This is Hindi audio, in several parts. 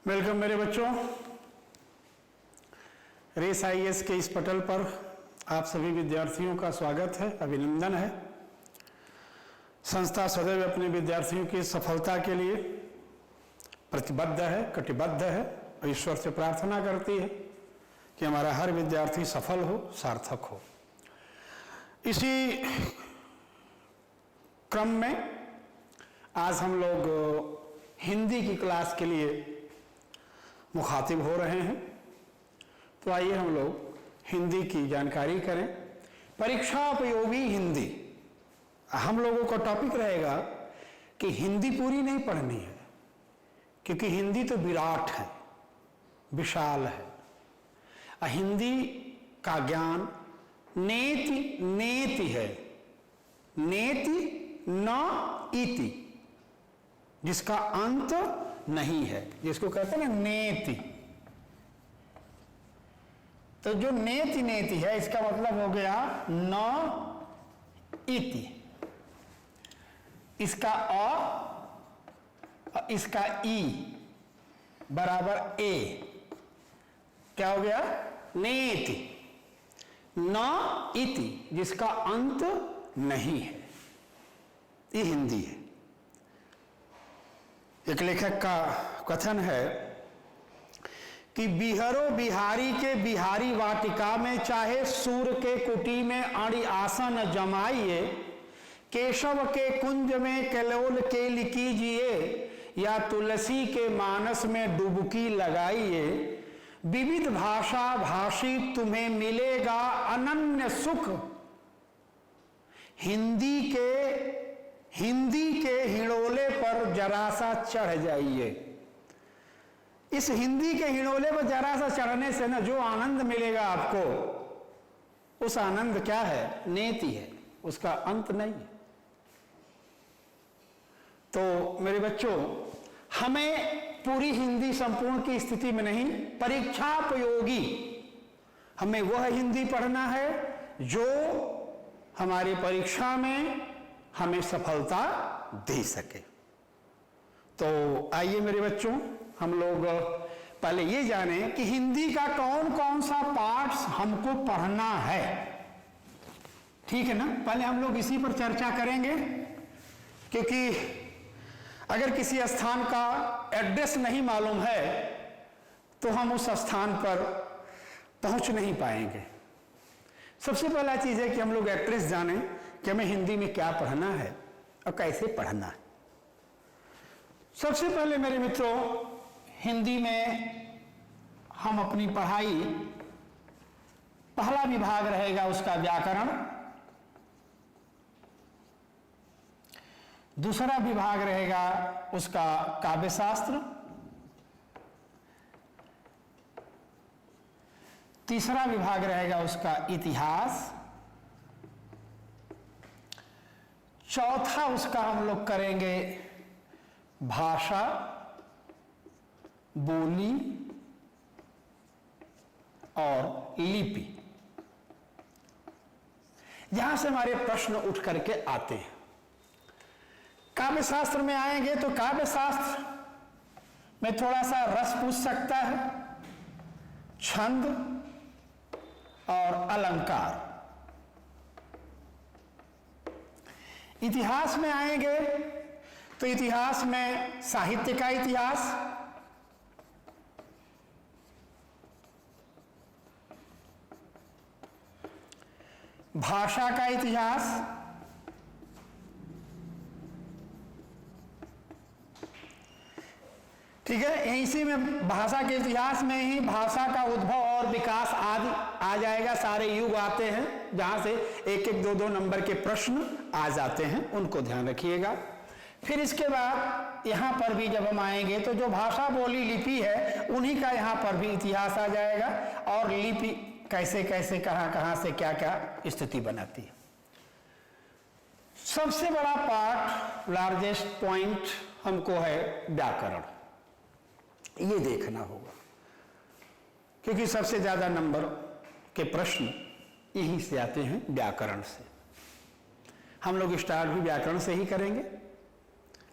वेलकम मेरे बच्चों। रेस आईएएस के इस पटल पर आप सभी विद्यार्थियों का स्वागत है, अभिनंदन है। संस्था सदैव अपने विद्यार्थियों की सफलता के लिए प्रतिबद्ध है, कटिबद्ध है और ईश्वर से प्रार्थना करती है कि हमारा हर विद्यार्थी सफल हो, सार्थक हो। इसी क्रम में आज हम लोग हिंदी की क्लास के लिए मुखातिब हो रहे हैं, तो आइए हम लोग हिंदी की जानकारी करें। परीक्षा उपयोगी हिंदी हम लोगों का टॉपिक रहेगा कि हिंदी पूरी नहीं पढ़नी है, क्योंकि हिंदी तो विराट है, विशाल है। हिंदी का ज्ञान नेति नेति है, नेति न इति, जिसका अंत नहीं है, जिसको कहते हैं ना नेति। तो जो नेति नेति है इसका मतलब हो गया न इति, इसका अ, इसका ई बराबर ए, क्या हो गया? नेति न इति, जिसका अंत नहीं है। ये हिंदी है। एक लेखक का कथन है कि बिहरो बिहारी के बिहारी वाटिका में, चाहे सूर के कुटी में अणि आसन जमाइए, केशव के कुंज में कलोल केल कीजिए, या तुलसी के मानस में डुबकी लगाइए, विविध भाषा भाषी तुम्हें मिलेगा अनन्य सुख। हिंदी के हिड़ोले पर जरा सा चढ़ जाइए। इस हिंदी के हिड़ोले पर जरा सा चढ़ने से ना जो आनंद मिलेगा आपको, उस आनंद क्या है? नेति है, उसका अंत नहीं है। तो मेरे बच्चों, हमें पूरी हिंदी संपूर्ण की स्थिति में नहीं, परीक्षापयोगी हमें वह हिंदी पढ़ना है जो हमारी परीक्षा में हमें सफलता दे सके। तो आइए मेरे बच्चों, हम लोग पहले ये जानें कि हिंदी का कौन कौन सा पार्ट्स हमको पढ़ना है। ठीक है ना? पहले हम लोग इसी पर चर्चा करेंगे, क्योंकि अगर किसी स्थान का एड्रेस नहीं मालूम है तो हम उस स्थान पर पहुंच नहीं पाएंगे। सबसे पहला चीज है कि हम लोग एड्रेस जानें कि हमें हिंदी में क्या पढ़ना है और कैसे पढ़ना है। सबसे पहले मेरे मित्रों, हिंदी में हम अपनी पढ़ाई, पहला विभाग रहेगा उसका व्याकरण, दूसरा विभाग रहेगा उसका काव्यशास्त्र, तीसरा विभाग रहेगा उसका इतिहास, चौथा उसका हम लोग करेंगे भाषा, बोली और लिपि। यहां से हमारे प्रश्न उठ करके आते हैं। काव्यशास्त्र में आएंगे तो काव्यशास्त्र में थोड़ा सा रस पूछ सकता है, छंद और अलंकार। इतिहास में आएंगे तो इतिहास में साहित्य का इतिहास, भाषा का इतिहास, ठीक है। इसी में भाषा के इतिहास में ही भाषा का उद्भव और विकास आदि आ जाएगा। सारे युग आते हैं जहां से एक एक दो दो नंबर के प्रश्न आ जाते हैं, उनको ध्यान रखिएगा। फिर इसके बाद यहां पर भी जब हम आएंगे तो जो भाषा, बोली, लिपि है, उन्हीं का यहां पर भी इतिहास आ जाएगा, और लिपि कैसे कैसे कहां से क्या क्या स्थिति बनाती है। सबसे बड़ा पार्ट, लार्जेस्ट पॉइंट हमको है व्याकरण। ये देखना होगा, क्योंकि सबसे ज्यादा नंबर के प्रश्न यहीं से आते हैं, व्याकरण से। हम लोग स्टार्ट भी व्याकरण से ही करेंगे,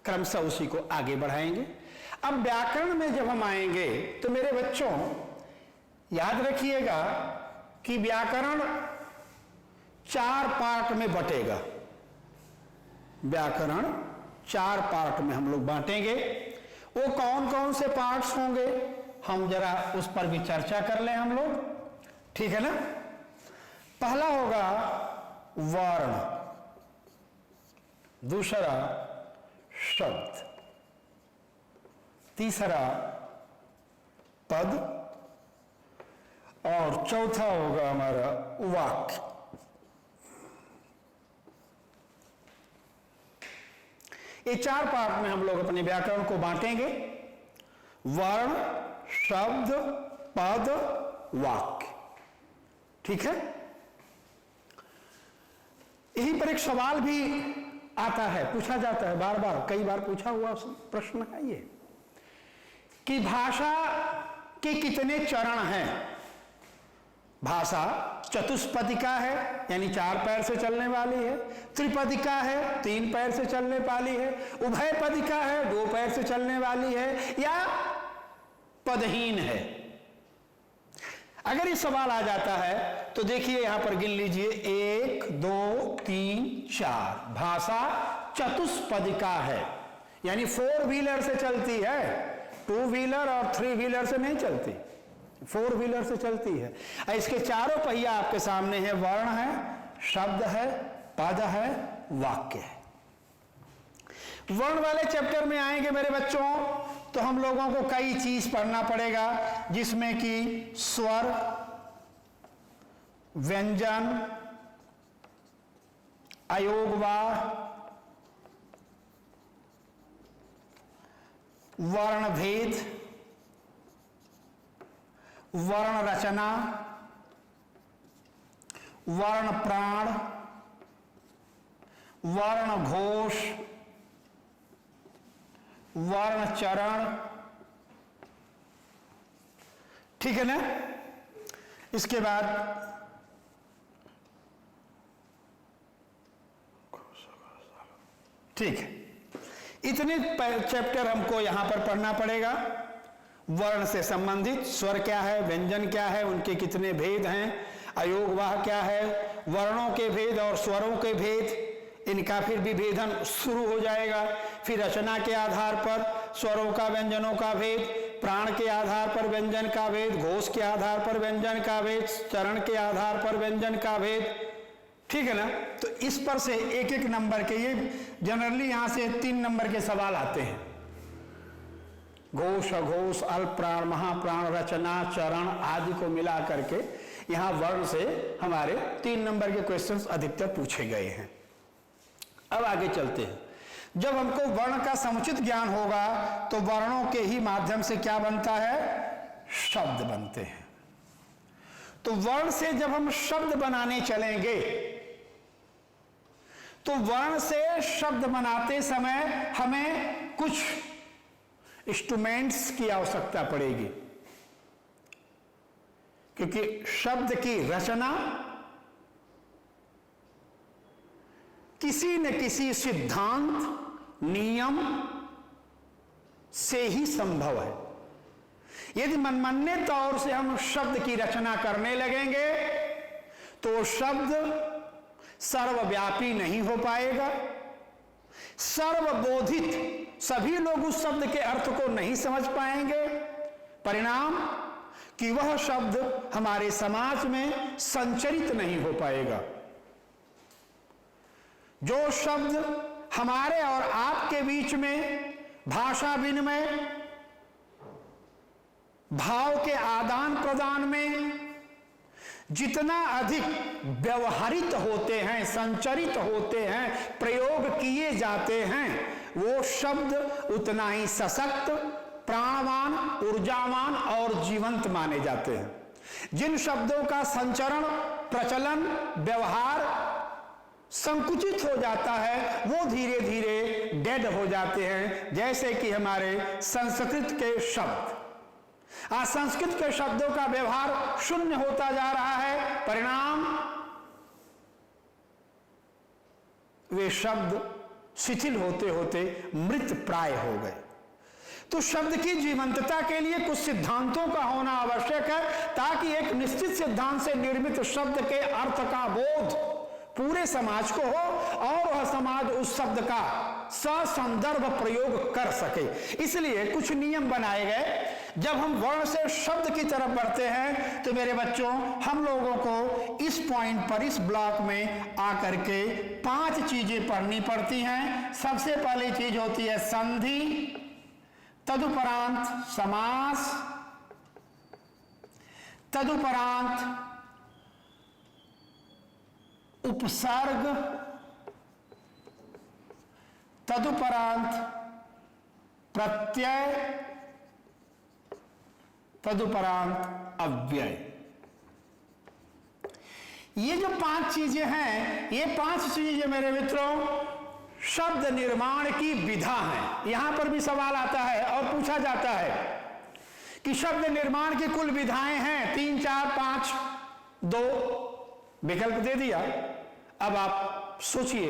क्रमशः उसी को आगे बढ़ाएंगे। अब व्याकरण में जब हम आएंगे तो मेरे बच्चों याद रखिएगा कि व्याकरण 4 पार्ट में बटेगा। व्याकरण 4 पार्ट में हम लोग बांटेंगे। वो कौन कौन से पार्ट्स होंगे हम जरा उस पर भी चर्चा कर लें हम लोग, ठीक है ना। पहला होगा वर्ण, दूसरा शब्द, तीसरा पद और चौथा होगा हमारा वाक्य। ये 4 पार्ट में हम लोग अपने व्याकरण को बांटेंगे। वर्ण, शब्द, पद, वाक्य, ठीक है। यहीं पर एक सवाल भी आता है, पूछा जाता है बार बार, कई बार पूछा हुआ प्रश्न है ये कि भाषा के कितने चरण हैं। भाषा चतुष्पदिका है यानी 4 पैर से चलने वाली है, त्रिपदिका है 3 पैर से चलने वाली है, उभयपदिका है 2 पैर से चलने वाली है, या पदहीन है। अगर ये सवाल आ जाता है तो देखिए यहां पर गिन लीजिए 1 2 3 4। भाषा चतुष्पदिका है यानी 4 व्हीलर से चलती है, 2 व्हीलर और 3 व्हीलर से नहीं चलती, 4 व्हीलर से चलती है। इसके चारों पहिया आपके सामने है, वर्ण है, शब्द है, पद है, वाक्य है। वर्ण वाले चैप्टर में आएंगे मेरे बच्चों तो हम लोगों को कई चीज पढ़ना पड़ेगा, जिसमें कि स्वर, व्यंजन, अयोगवाह, वर्ण भेद, वर्ण रचना, वर्ण प्राण, वर्ण घोष, वर्ण चरण, ठीक है ना। इसके बाद ठीक है, इतने चैप्टर हमको यहां पर पढ़ना पड़ेगा। वर्ण से संबंधित स्वर क्या है, व्यंजन क्या है, उनके कितने भेद हैं, अयोगवाह क्या है, वर्णों के भेद और स्वरों के भेद, इनका फिर विभेदन शुरू हो जाएगा। फिर रचना के आधार पर स्वरों का व्यंजनों का भेद, प्राण के आधार पर व्यंजन का भेद, घोष के आधार पर व्यंजन का भेद, चरण के आधार पर व्यंजन का भेद, ठीक है ना। तो इस पर से एक एक नंबर के, ये जनरली यहां से 3 नंबर के सवाल आते हैं। घोष, अघोष, अल्प प्राण, महाप्राण, रचना, चरण आदि को मिला करके यहां वर्ण से हमारे 3 नंबर के क्वेश्चंस अधिकतर पूछे गए हैं। अब आगे चलते हैं। जब हमको वर्ण का समुचित ज्ञान होगा तो वर्णों के ही माध्यम से क्या बनता है, शब्द बनते हैं। तो वर्ण से जब हम शब्द बनाने चलेंगे तो वर्ण से शब्द बनाते समय हमें कुछ इंस्ट्रूमेंट्स की आवश्यकता पड़ेगी, क्योंकि शब्द की रचना किसी न किसी सिद्धांत, नियम से ही संभव है। यदि मनमाने तौर से हम शब्द की रचना करने लगेंगे तो शब्द सर्वव्यापी नहीं हो पाएगा, सर्वबोधित सभी लोग उस शब्द के अर्थ को नहीं समझ पाएंगे। परिणाम कि वह शब्द हमारे समाज में संचरित नहीं हो पाएगा। जो शब्द हमारे और आपके बीच में भाषा विनिमय, भाव के आदान प्रदान में जितना अधिक व्यवहारित होते हैं, संचरित होते हैं, प्रयोग किए जाते हैं, वो शब्द उतना ही सशक्त, प्राणवान, ऊर्जावान और जीवंत माने जाते हैं। जिन शब्दों का संचरण, प्रचलन, व्यवहार संकुचित हो जाता है वो धीरे धीरे डेड हो जाते हैं। जैसे कि हमारे संस्कृत के शब्द, आज संस्कृत के शब्दों का व्यवहार शून्य होता जा रहा है। परिणाम वे शब्द शिथिल होते होते मृत प्राय हो गए। तो शब्द की जीवंतता के लिए कुछ सिद्धांतों का होना आवश्यक है, ताकि एक निश्चित सिद्धांत से निर्मित शब्द के अर्थ का बोध पूरे समाज को हो और वह समाज उस शब्द का ससंदर्भ प्रयोग कर सके। इसलिए कुछ नियम बनाए गए। जब हम वर्ण से शब्द की तरफ बढ़ते हैं तो मेरे बच्चों, हम लोगों को इस पॉइंट पर, इस ब्लॉक में आकर के 5 चीजें पढ़नी पड़ती हैं। सबसे पहली चीज होती है संधि, तदुपरांत समास, तदुपरांत उपसर्ग, तदुपरांत प्रत्यय, तदुपरांत अव्यय। ये जो 5 चीजें हैं, ये 5 चीजें मेरे मित्रों शब्द निर्माण की विधा है। यहां पर भी सवाल आता है और पूछा जाता है कि शब्द निर्माण की कुल विधाएं हैं 3, 4, 5, 2 विकल्प दे दिया। अब आप सोचिए,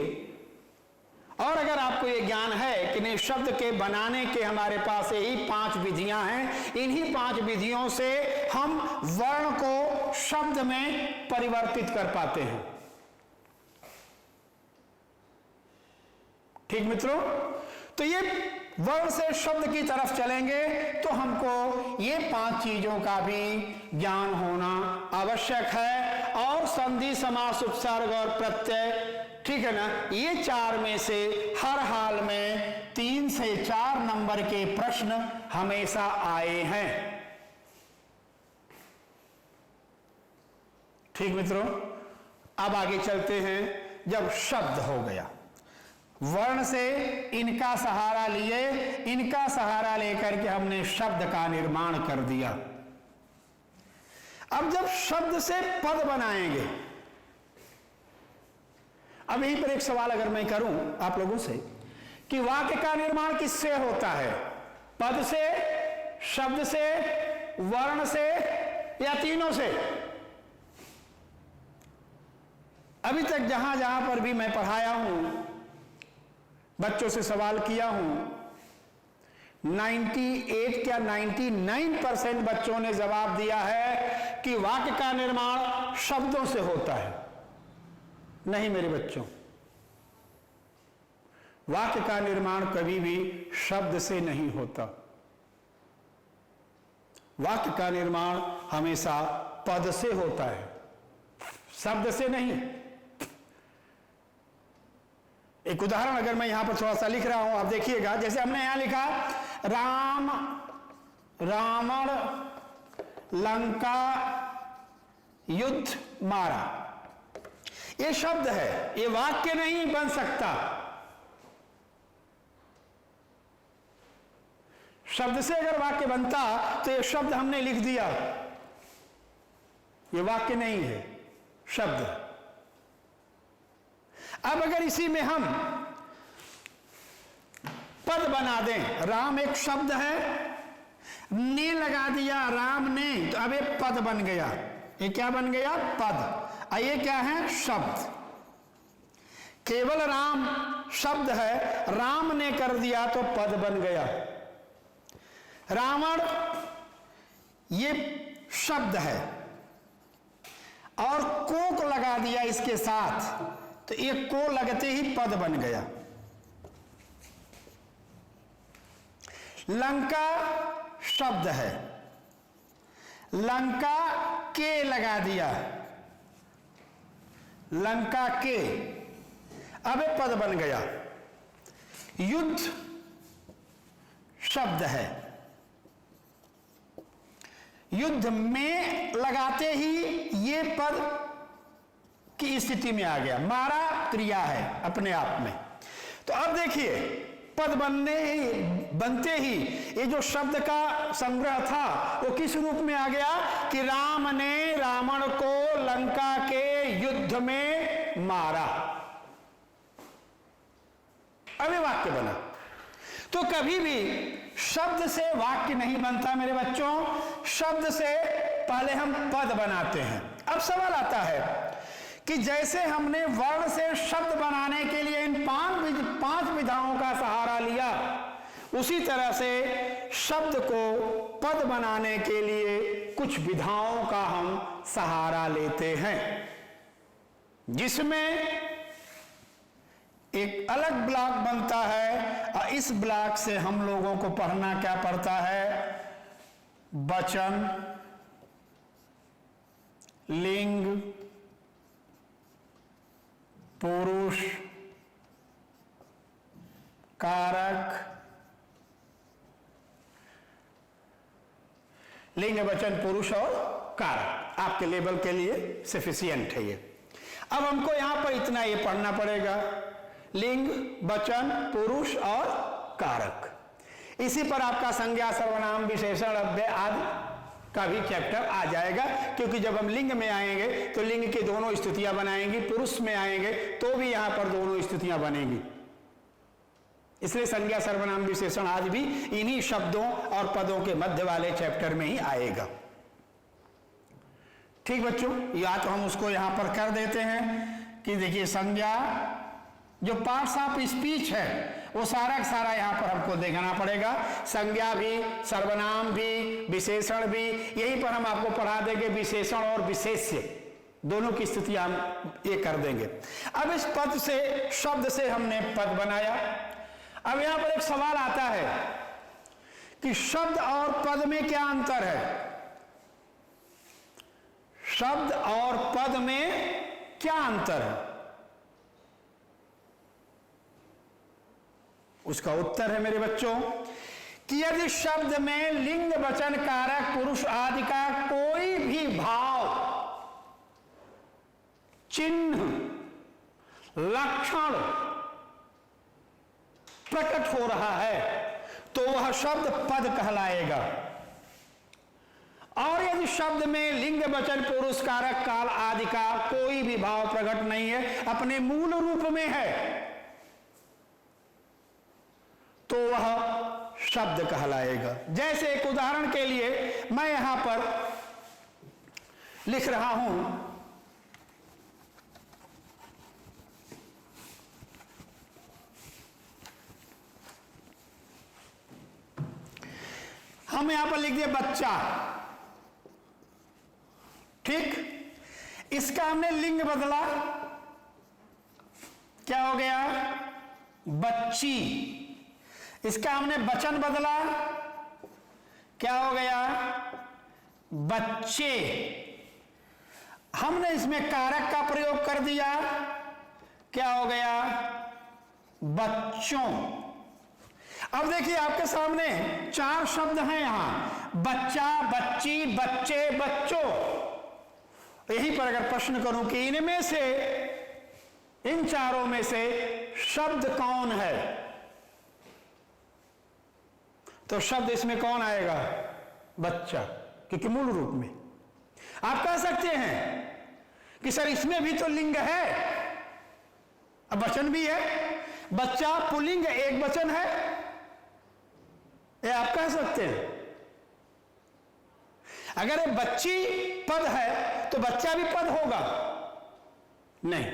और अगर आपको यह ज्ञान है कि नहीं, शब्द के बनाने के हमारे पास यही 5 विधियां हैं, इन्हीं 5 विधियों से हम वर्ण को शब्द में परिवर्तित कर पाते हैं। ठीक मित्रों, तो ये वर्ण से शब्द की तरफ चलेंगे तो हमको ये 5 चीजों का भी ज्ञान होना आवश्यक है। और संधि, समास, उपसर्ग और प्रत्यय, ठीक है ना, ये 4 में से हर हाल में 3 से 4 नंबर के प्रश्न हमेशा आए हैं। ठीक मित्रों, अब आगे चलते हैं। जब शब्द हो गया, वर्ण से इनका सहारा लिए, इनका सहारा लेकर के हमने शब्द का निर्माण कर दिया। अब जब शब्द से पद बनाएंगे, अब यहीं पर एक सवाल अगर मैं करूं आप लोगों से कि वाक्य का निर्माण किससे होता है? पद से, शब्द से, वर्ण से या तीनों से? अभी तक जहां जहां पर भी मैं पढ़ाया हूं, बच्चों से सवाल किया हूं, 98 क्या 99% बच्चों ने जवाब दिया है कि वाक्य का निर्माण शब्दों से होता है। नहीं मेरे बच्चों, वाक्य का निर्माण कभी भी शब्द से नहीं होता। वाक्य का निर्माण हमेशा पद से होता है, शब्द से नहीं। एक उदाहरण अगर मैं यहां पर थोड़ा सा लिख रहा हूं, आप देखिएगा। जैसे हमने यहां लिखा राम, रावण, लंका, युद्ध, मारा। ये शब्द है, ये वाक्य नहीं बन सकता। शब्द से अगर वाक्य बनता तो ये शब्द हमने लिख दिया, ये वाक्य नहीं है, शब्द। अब अगर इसी में हम पद बना दें, राम एक शब्द है, ने लगा दिया राम ने, तो अब ये पद बन गया। ये क्या बन गया? पद। ये क्या है? शब्द। केवल राम शब्द है, राम ने कर दिया तो पद बन गया। रावण ये शब्द है और को लगा दिया इसके साथ, तो ये को लगते ही पद बन गया। लंका शब्द है, लंका के लगा दिया, लंका के, अब ये पद बन गया। युद्ध शब्द है, युद्ध में लगाते ही ये पद की स्थिति में आ गया। मारा क्रिया है अपने आप में। तो अब देखिए, पद बनते ही ये जो शब्द का संग्रह था वो किस रूप में आ गया कि राम ने रावण को लंका के युद्ध में मारा। अब ये वाक्य बना। तो कभी भी शब्द से वाक्य नहीं बनता मेरे बच्चों, शब्द से पहले हम पद बनाते हैं। अब सवाल आता है कि जैसे हमने वर्ण से शब्द बनाने के लिए इन 5 विधाओं का सहारा लिया, उसी तरह से शब्द को पद बनाने के लिए कुछ विधाओं का हम सहारा लेते हैं, जिसमें एक अलग ब्लॉक बनता है और इस ब्लॉक से हम लोगों को पढ़ना क्या पड़ता है? वचन, लिंग, पुरुष, कारक, लिंग, वचन, पुरुष और कारक। आपके लेवल के लिए सफिशिएंट है ये। अब हमको यहां पर इतना ये पढ़ना पड़ेगा, लिंग, वचन, पुरुष और कारक। इसी पर आपका संज्ञा, सर्वनाम, विशेषण, अव्यय आदि का भी चैप्टर आ जाएगा, क्योंकि जब हम लिंग में आएंगे तो लिंग की दोनों स्थितियां बनाएंगी, पुरुष में आएंगे तो भी यहां पर दोनों स्थितियां बनेंगी। इसलिए संज्ञा, सर्वनाम, विशेषण आदि भी इन्हीं शब्दों और पदों के मध्य वाले चैप्टर में ही आएगा। ठीक बच्चों, या तो हम उसको यहां पर कर देते हैं कि देखिए संज्ञा, जो पार्ट्स ऑफ स्पीच है वो सारा का सारा यहां पर हमको देखना पड़ेगा। संज्ञा भी, सर्वनाम भी, विशेषण भी, यहीं पर हम आपको पढ़ा देंगे विशेषण और विशेष्य दोनों की स्थिति हम ये कर देंगे। अब इस पद से, शब्द से हमने पद बनाया। अब यहां पर एक सवाल आता है कि शब्द और पद में क्या अंतर है? शब्द और पद में क्या अंतर है? उसका उत्तर है मेरे बच्चों कि यदि शब्द में लिंग, वचन, कारक, पुरुष आदि का कोई भी भाव, चिन्ह, लक्षण प्रकट हो रहा है तो वह शब्द पद कहलाएगा। और यदि शब्द में लिंग, वचन, पुरुष, कारक, काल आदि का कोई भी भाव प्रकट नहीं है, अपने मूल रूप में है, तो वह शब्द कहलाएगा। जैसे एक उदाहरण के लिए मैं यहां पर लिख रहा हूं, हम यहां पर लिख दिए बच्चा, ठीक। इसका हमने लिंग बदला, क्या हो गया? बच्ची। इसका हमने वचन बदला, क्या हो गया? बच्चे। हमने इसमें कारक का प्रयोग कर दिया, क्या हो गया? बच्चों। अब देखिए आपके सामने 4 शब्द हैं यहां, बच्चा, बच्ची, बच्चे, बच्चों। यहीं पर अगर प्रश्न करूं कि इनमें से, इन चारों में से शब्द कौन है, तो शब्द इसमें कौन आएगा? बच्चा, क्योंकि मूल रूप में। आप कह सकते हैं कि सर इसमें भी तो लिंग है, अब वचन भी है, बच्चा पुल्लिंग एक वचन है, ये आप कह सकते हैं। अगर ये बच्ची पद है तो बच्चा भी पद होगा? नहीं,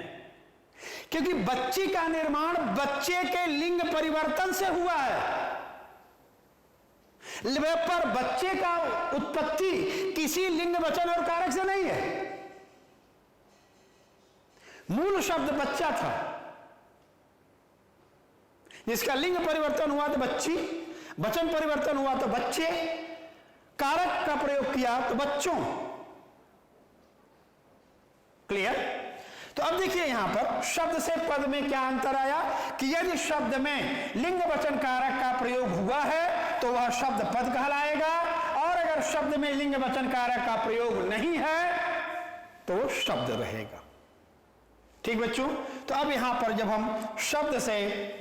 क्योंकि बच्ची का निर्माण बच्चे के लिंग परिवर्तन से हुआ है, पर बच्चे का उत्पत्ति किसी लिंग, वचन और कारक से नहीं है। मूल शब्द बच्चा था, जिसका लिंग परिवर्तन हुआ तो बच्ची, वचन परिवर्तन हुआ तो बच्चे, कारक का प्रयोग किया तो बच्चों। क्लियर? तो अब देखिए यहां पर शब्द से पद में क्या अंतर आया कि यदि शब्द में लिंग, वचन, कारक का प्रयोग हुआ है तो वह शब्द पद कहलाएगा, और अगर शब्द में लिंग, वचन, कारक का प्रयोग नहीं है तो वो शब्द रहेगा। ठीक बच्चों, तो अब यहां पर जब हम शब्द से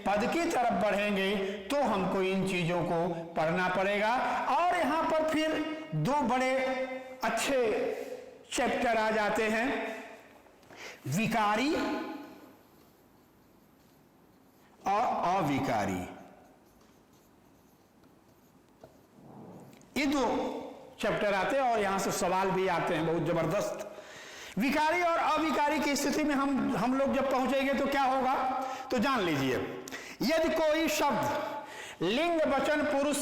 पद की तरफ बढ़ेंगे तो हमको इन चीजों को पढ़ना पड़ेगा। और यहां पर फिर 2 बड़े अच्छे चैप्टर आ जाते हैं, विकारी और अविकारी। ये 2 चैप्टर आते हैं और यहां से सवाल भी आते हैं बहुत जबरदस्त। विकारी और अविकारी की स्थिति में हम लोग जब पहुंचेंगे तो क्या होगा, तो जान लीजिए। यदि कोई शब्द लिंग वचन पुरुष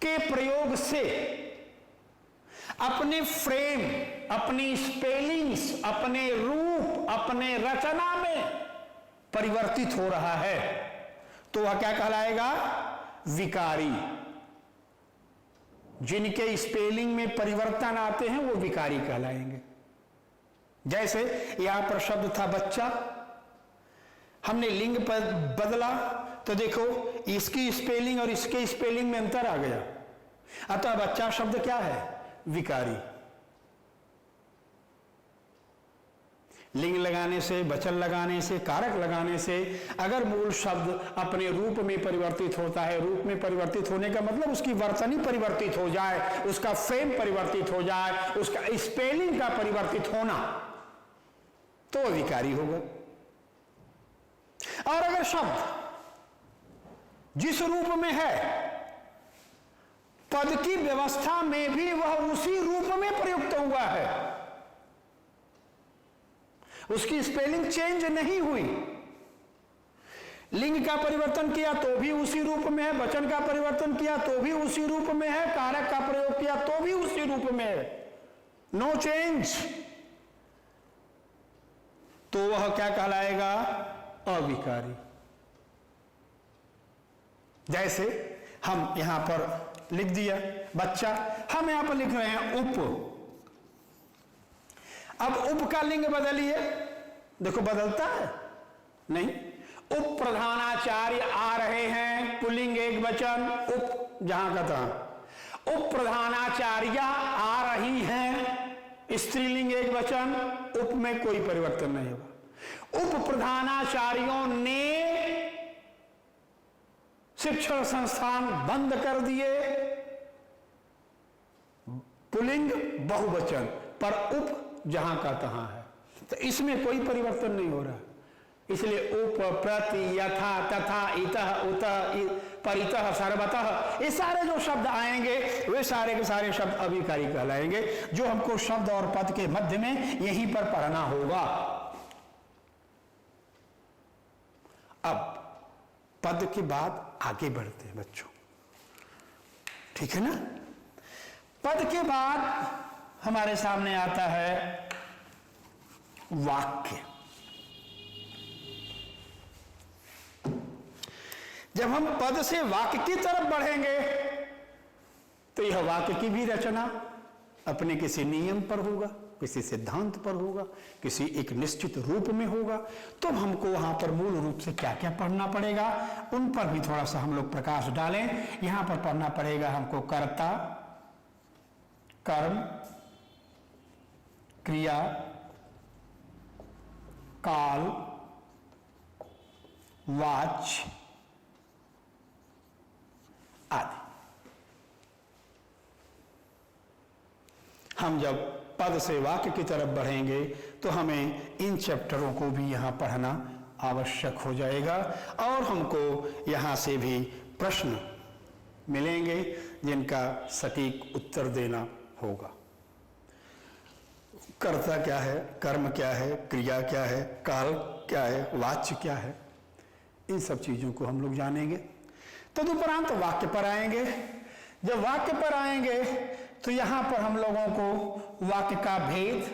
के प्रयोग से अपने फ्रेम, अपनी स्पेलिंग्स, अपने रूप, अपने रचना में परिवर्तित हो रहा है, तो वह क्या कहलाएगा? विकारी। जिनके स्पेलिंग में परिवर्तन आते हैं वो विकारी कहलाएंगे। जैसे यहां पर शब्द था बच्चा, हमने लिंग पर बदला तो देखो इसकी स्पेलिंग और इसके स्पेलिंग में अंतर आ गया, अतः बच्चा शब्द क्या है? विकारी। लिंग लगाने से, वचन लगाने से, कारक लगाने से अगर मूल शब्द अपने रूप में परिवर्तित होता है, रूप में परिवर्तित होने का मतलब उसकी वर्तनी परिवर्तित हो जाए, उसका फ्रेम परिवर्तित हो जाए, उसका स्पेलिंग का परिवर्तित होना, तो विकारी होगा। और अगर शब्द जिस रूप में है, पद की व्यवस्था में भी वह उसी रूप में प्रयुक्त हुआ है, उसकी स्पेलिंग चेंज नहीं हुई, लिंग का परिवर्तन किया तो भी उसी रूप में है, वचन का परिवर्तन किया तो भी उसी रूप में है, कारक का प्रयोग किया तो भी उसी रूप में है, नो चेंज, तो वह क्या कहलाएगा? अविकारी। जैसे हम यहां पर लिख दिया बच्चा, हम यहां पर लिख रहे हैं उप। अब उप का लिंग बदलिए, देखो बदलता है? नहीं। उप प्रधानाचार्य आ रहे हैं, पुल्लिंग एक वचन, उप जहां का था। उप प्रधानाचार्य आ रही हैं, स्त्रीलिंग एक वचन, उप में कोई परिवर्तन नहीं होगा। उप प्रधानाचार्यों ने शिक्षण संस्थान बंद कर दिए, पुल्लिंग बहुवचन, पर उप जहां का तहां है, तो इसमें कोई परिवर्तन नहीं हो रहा, इसलिए उप, प्रति, यथा, तथा, इतः, उतः, परितः, सर्वतः, ये सारे जो शब्द आएंगे वे सारे के सारे शब्द अविकारी कहलाएंगे, जो हमको शब्द और पद के मध्य में यहीं पर पढ़ना होगा। अब पद के बाद आगे बढ़ते हैं बच्चों, ठीक है ना? पद के बाद हमारे सामने आता है वाक्य। जब हम पद से वाक्य की तरफ बढ़ेंगे तो यह वाक्य की भी रचना अपने किसी नियम पर होगा, किसी सिद्धांत पर होगा, किसी एक निश्चित रूप में होगा। तो हमको वहां पर मूल रूप से क्या क्या पढ़ना पड़ेगा, उन पर भी थोड़ा सा हम लोग प्रकाश डालें। यहां पर पढ़ना पड़ेगा हमको कर्ता, कर्म, क्रिया, काल, वाच्य आदि। हम जब पद से वाक्य की तरफ बढ़ेंगे तो हमें इन चैप्टरों को भी यहां पढ़ना आवश्यक हो जाएगा, और हमको यहां से भी प्रश्न मिलेंगे जिनका सटीक उत्तर देना होगा। कर्ता क्या है, कर्म क्या है, क्रिया क्या है, काल क्या है, वाच्य क्या है, इन सब चीजों को हम लोग जानेंगे। तदुपरांत वाक्य पर आएंगे। जब वाक्य पर आएंगे तो यहां पर हम लोगों को वाक्य का भेद,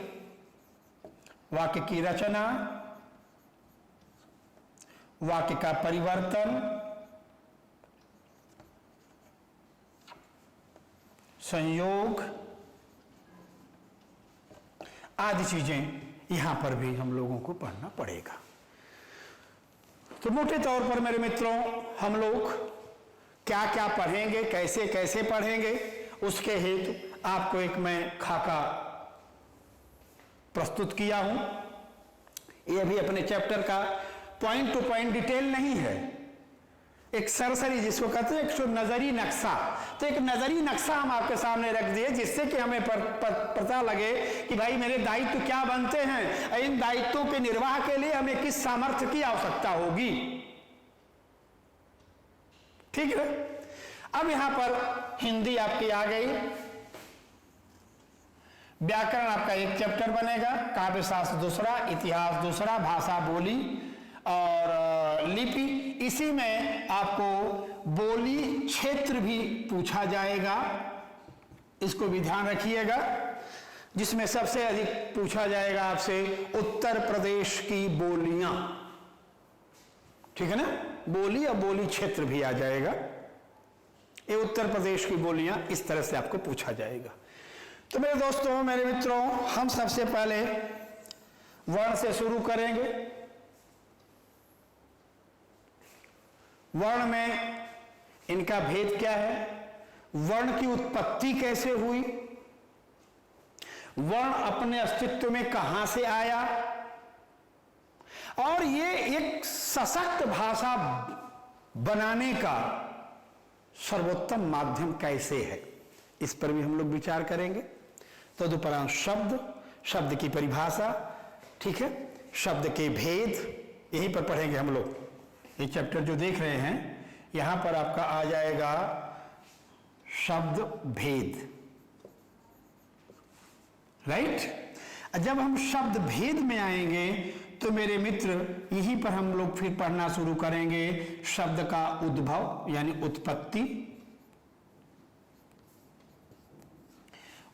वाक्य की रचना, वाक्य का परिवर्तन, संयोग आदि चीजें यहां पर भी हम लोगों को पढ़ना पड़ेगा। तो मोटे तौर पर मेरे मित्रों, हम लोग क्या क्या पढ़ेंगे, कैसे कैसे पढ़ेंगे, उसके हेतु आपको एक मैं खाका प्रस्तुत किया हूं। यह भी अपने चैप्टर का पॉइंट टू पॉइंट डिटेल नहीं है, एक सरसरी जिसको कहते हैं एक नजरी नक्शा। तो एक नजरी नक्शा हम आपके सामने रख दिए जिससे कि हमें पता लगे कि भाई मेरे दायित्व क्या बनते हैं, इन दायित्वों के निर्वाह के लिए हमें किस सामर्थ्य की आवश्यकता होगी। ठीक है। अब यहां पर हिंदी आपकी आ गई, व्याकरण आपका एक चैप्टर बनेगा, काव्य शास्त्र दूसरा, इतिहास दूसरा, भाषा बोली और लिपि, इसी में आपको बोली क्षेत्र भी पूछा जाएगा, इसको भी ध्यान रखिएगा। जिसमें सबसे अधिक पूछा जाएगा आपसे उत्तर प्रदेश की बोलियां, ठीक है ना, बोली और बोली क्षेत्र भी आ जाएगा। ये उत्तर प्रदेश की बोलियां इस तरह से आपको पूछा जाएगा। तो मेरे दोस्तों, मेरे मित्रों, हम सबसे पहले वर्ण से शुरू करेंगे। वर्ण में इनका भेद क्या है, वर्ण की उत्पत्ति कैसे हुई, वर्ण अपने अस्तित्व में कहां से आया, और ये एक सशक्त भाषा बनाने का सर्वोत्तम माध्यम कैसे है, इस पर भी हम लोग विचार करेंगे। तदुपरांत शब्द, शब्द की परिभाषा, ठीक है, शब्द के भेद, यहीं पर पढ़ेंगे हम लोग। ये चैप्टर जो देख रहे हैं यहां पर आपका आ जाएगा शब्द भेद, राइट। जब हम शब्द भेद में आएंगे तो मेरे मित्र यहीं पर हम लोग फिर पढ़ना शुरू करेंगे शब्द का उद्भव यानी उत्पत्ति।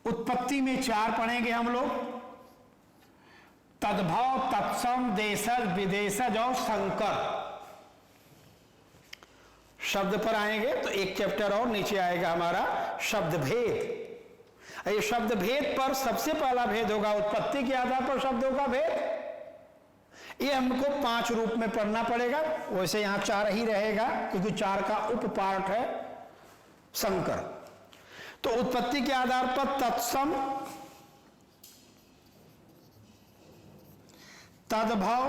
उत्पत्ति में 4 पढ़ेंगे हम लोग, तद्भव, तत्सम, देशज, विदेशज और संकर। शब्द पर आएंगे तो एक चैप्टर और नीचे आएगा हमारा शब्द भेद। ये शब्द भेद पर सबसे पहला भेद होगा उत्पत्ति के आधार पर शब्दों का भेद। ये हमको 5 रूप में पढ़ना पड़ेगा, वैसे यहां 4 ही रहेगा क्योंकि 4 का उप पार्ट है संकर। तो उत्पत्ति के आधार पर तत्सम, तद्भव,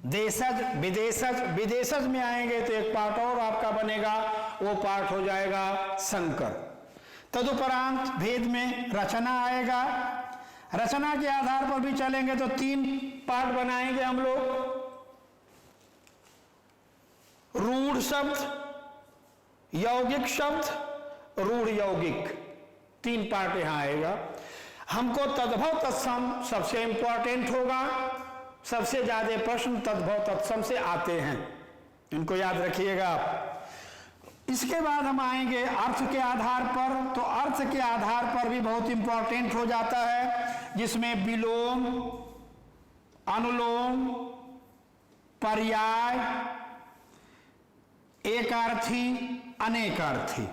देशज, विदेशज। विदेशज में आएंगे तो एक पार्ट और आपका बनेगा, वो पार्ट हो जाएगा संकर। तदुपरांत भेद में रचना आएगा, रचना के आधार पर भी चलेंगे तो 3 पार्ट बनाएंगे हम लोग, रूढ़ शब्द, यौगिक शब्द, रूढ़ यौगिक, 3 पार्ट यहां आएगा। हमको तद्भव तत्सम सबसे इंपॉर्टेंट होगा, सबसे ज्यादा प्रश्न तद्भव तत्सम से आते हैं, इनको याद रखिएगा आप। इसके बाद हम आएंगे अर्थ के आधार पर, तो अर्थ के आधार पर भी बहुत इंपॉर्टेंट हो जाता है, जिसमें विलोम, अनुलोम, पर्याय, एकार्थी, अनेकार्थी,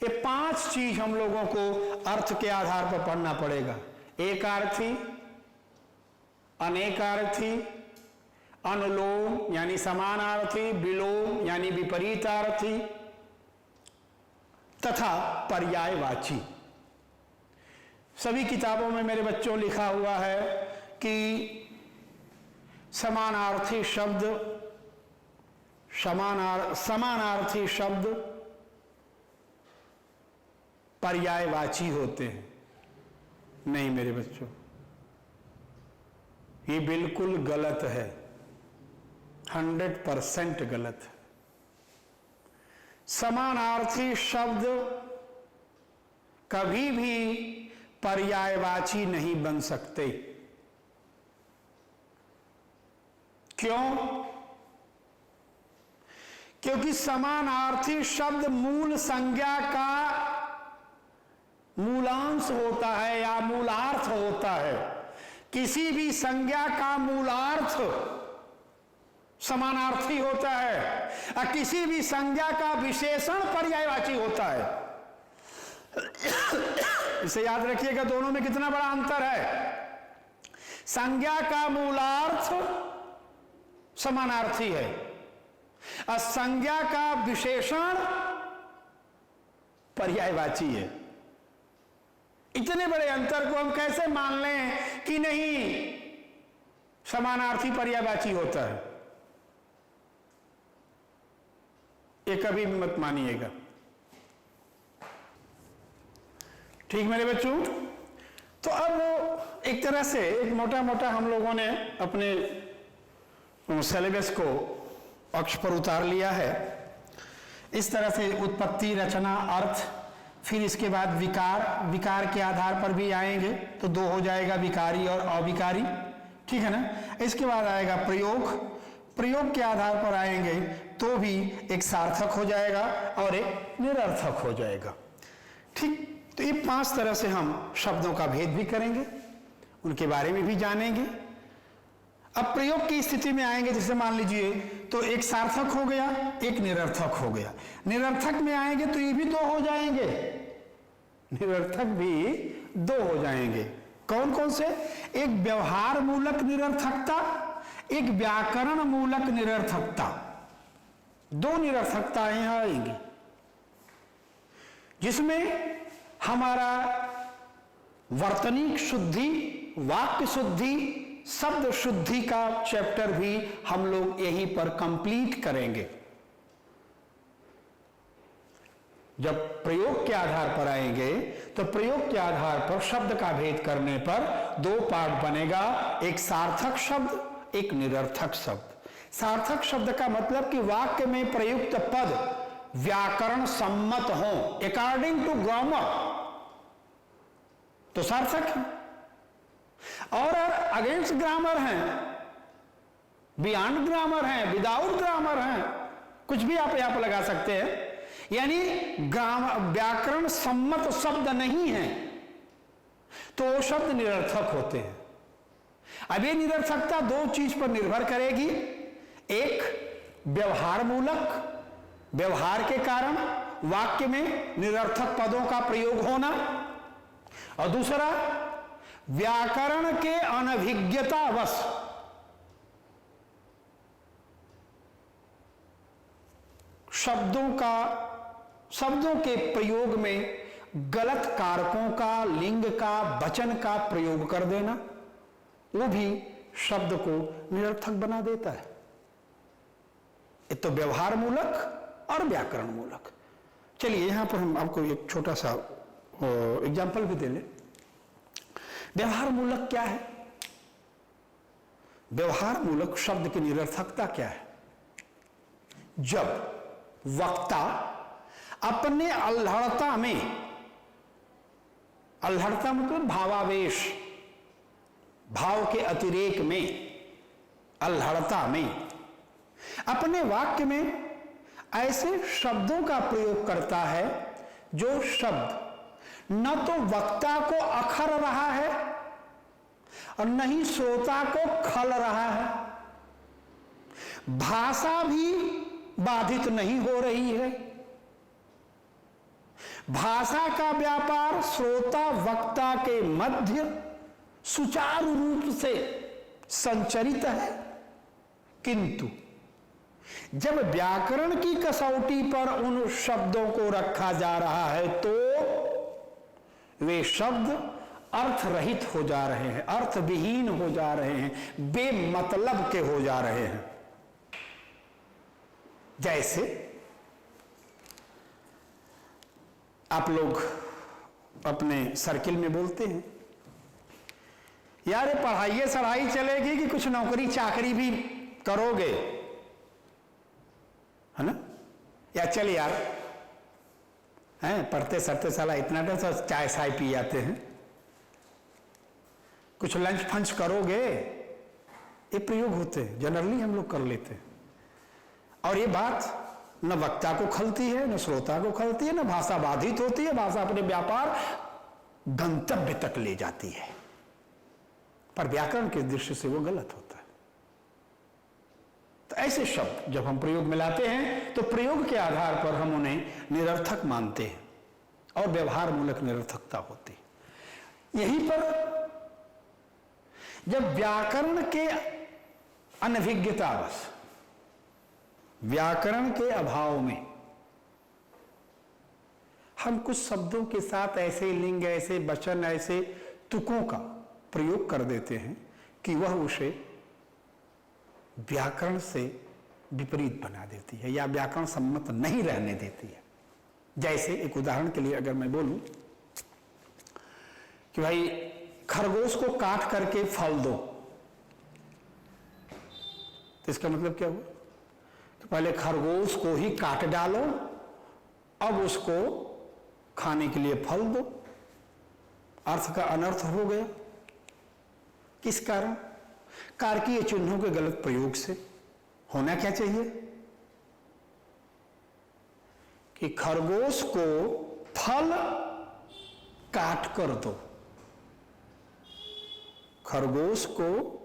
ये 5 चीज हम लोगों को अर्थ के आधार पर पढ़ना पड़ेगा। एकार्थी, अनेकार्थी, अनुलोम यानी समानार्थी, विलोम यानी विपरीतार्थी तथा पर्यायवाची। सभी किताबों में मेरे बच्चों लिखा हुआ है कि समानार्थी शब्द, समानार्थी शब्द पर्यायवाची होते हैं। नहीं मेरे बच्चों, ये बिल्कुल गलत है, 100% गलत है। समानार्थी शब्द कभी भी पर्यायवाची नहीं बन सकते। क्यों? क्योंकि समानार्थी शब्द मूल संज्ञा का मूलांश होता है या मूलार्थ होता है। किसी भी संज्ञा का मूलार्थ समानार्थी होता है और किसी भी संज्ञा का विशेषण पर्यायवाची होता है। इसे याद रखिएगा, दोनों में कितना बड़ा अंतर है। संज्ञा का मूलार्थ समानार्थी है और संज्ञा का विशेषण पर्यायवाची है। इतने बड़े अंतर को हम कैसे मान लें कि नहीं समानार्थी पर्यायवाची होता है? ये कभी भी मत मानिएगा, ठीक मेरे बच्चों। तो अब एक तरह से एक मोटा मोटा हम लोगों ने अपने सिलेबस को अक्ष पर उतार लिया है। इस तरह से उत्पत्ति, रचना, अर्थ, फिर इसके बाद विकार, विकार के आधार पर भी आएंगे तो 2 हो जाएगा, विकारी और अविकारी। ठीक है ना। इसके बाद आएगा प्रयोग, प्रयोग के आधार पर आएंगे तो भी एक सार्थक हो जाएगा और एक निरर्थक हो जाएगा। ठीक, तो ये 5 तरह से हम शब्दों का भेद भी करेंगे, उनके बारे में भी जानेंगे। अब प्रयोग की स्थिति में आएंगे, जैसे मान लीजिए तो एक सार्थक हो गया, एक निरर्थक हो गया। निरर्थक में आएंगे तो ये भी 2 हो जाएंगे, निरर्थक भी 2 हो जाएंगे। कौन कौन से? एक व्यवहार मूलक निरर्थकता, एक व्याकरण मूलक निरर्थकता। 2 निरर्थकताएं यहां आएंगी, जिसमें हमारा वर्तनीक शुद्धि, वाक्य शुद्धि, शब्द शुद्धि का चैप्टर भी हम लोग यहीं पर कंप्लीट करेंगे। जब प्रयोग के आधार पर आएंगे तो प्रयोग के आधार पर शब्द का भेद करने पर 2 पार्ट बनेगा, एक सार्थक शब्द, एक निरर्थक शब्द। सार्थक शब्द का मतलब कि वाक्य में प्रयुक्त पद व्याकरण सम्मत हो, अकॉर्डिंग टू ग्रामर, तो सार्थक है। और अगेंस्ट ग्रामर है, बियॉन्ड ग्रामर है, विदाउट ग्रामर है, कुछ भी आप यहां पर लगा सकते हैं। यानी व्याकरण सम्मत शब्द नहीं है तो वो शब्द निरर्थक होते हैं। अब ये निरर्थकता 2 चीज पर निर्भर करेगी, एक व्यवहार मूलक, व्यवहार के कारण वाक्य में निरर्थक पदों का प्रयोग होना, और दूसरा व्याकरण के अनभिज्ञतावश शब्दों के प्रयोग में गलत कारकों का, लिंग का, वचन का प्रयोग कर देना, वो भी शब्द को निरर्थक बना देता है। ये तो व्यवहार मूलक और व्याकरण मूलक। चलिए यहां पर हम आपको एक छोटा सा एग्जाम्पल भी दे लें। व्यवहार मूलक क्या है? व्यवहार मूलक शब्द की निरर्थकता क्या है? जब वक्ता अपने अल्हड़ता में, अल्हड़ता मतलब भावावेश, भाव के अतिरेक में, अल्हड़ता में अपने वाक्य में ऐसे शब्दों का प्रयोग करता है जो शब्द न तो वक्ता को अखर रहा है और न ही श्रोता को खल रहा है, भाषा भी बाधित नहीं हो रही है, भाषा का व्यापार श्रोता वक्ता के मध्य सुचारू रूप से संचरित है। किंतु जब व्याकरण की कसौटी पर उन शब्दों को रखा जा रहा है तो वे शब्द अर्थ रहित हो जा रहे हैं, अर्थविहीन हो जा रहे हैं, बेमतलब के हो जा रहे हैं। जैसे आप लोग अपने सर्किल में बोलते हैं, यार ये पढ़ाई सढ़ाई चलेगी कि कुछ नौकरी चाकरी भी करोगे, है ना? या चल यार हैं पढ़ते सढ़ते साला इतना तो चाय साय पी जाते हैं, कुछ लंच फंच करोगे, ये प्रयोग होते हैं, जनरली हम लोग कर लेते हैं। और ये बात न वक्ता को खलती है, न श्रोता को खलती है, न भाषा बाधित होती है, भाषा अपने व्यापार गंतव्य तक ले जाती है, पर व्याकरण के दृष्टि से वो गलत होता है। तो ऐसे शब्द जब हम प्रयोग में लाते हैं तो प्रयोग के आधार पर हम उन्हें निरर्थक मानते हैं और व्यवहार मूलक निरर्थकता होती है। यहीं पर जब व्याकरण के अनभिज्ञतावश, व्याकरण के अभाव में हम कुछ शब्दों के साथ ऐसे लिंग, ऐसे वचन, ऐसे तुकों का प्रयोग कर देते हैं कि वह उसे व्याकरण से विपरीत बना देती है या व्याकरण सम्मत नहीं रहने देती है। जैसे एक उदाहरण के लिए अगर मैं बोलूं कि भाई खरगोश को काट करके फल दो, तो इसका मतलब क्या हुआ कि पहले खरगोश को ही काट डालो, अब उसको खाने के लिए फल दो, अर्थ का अनर्थ हो गया। किस कारण? कारकीय चिन्हों के गलत प्रयोग से होना क्या चाहिए कि खरगोश को फल काट कर दो, खरगोश को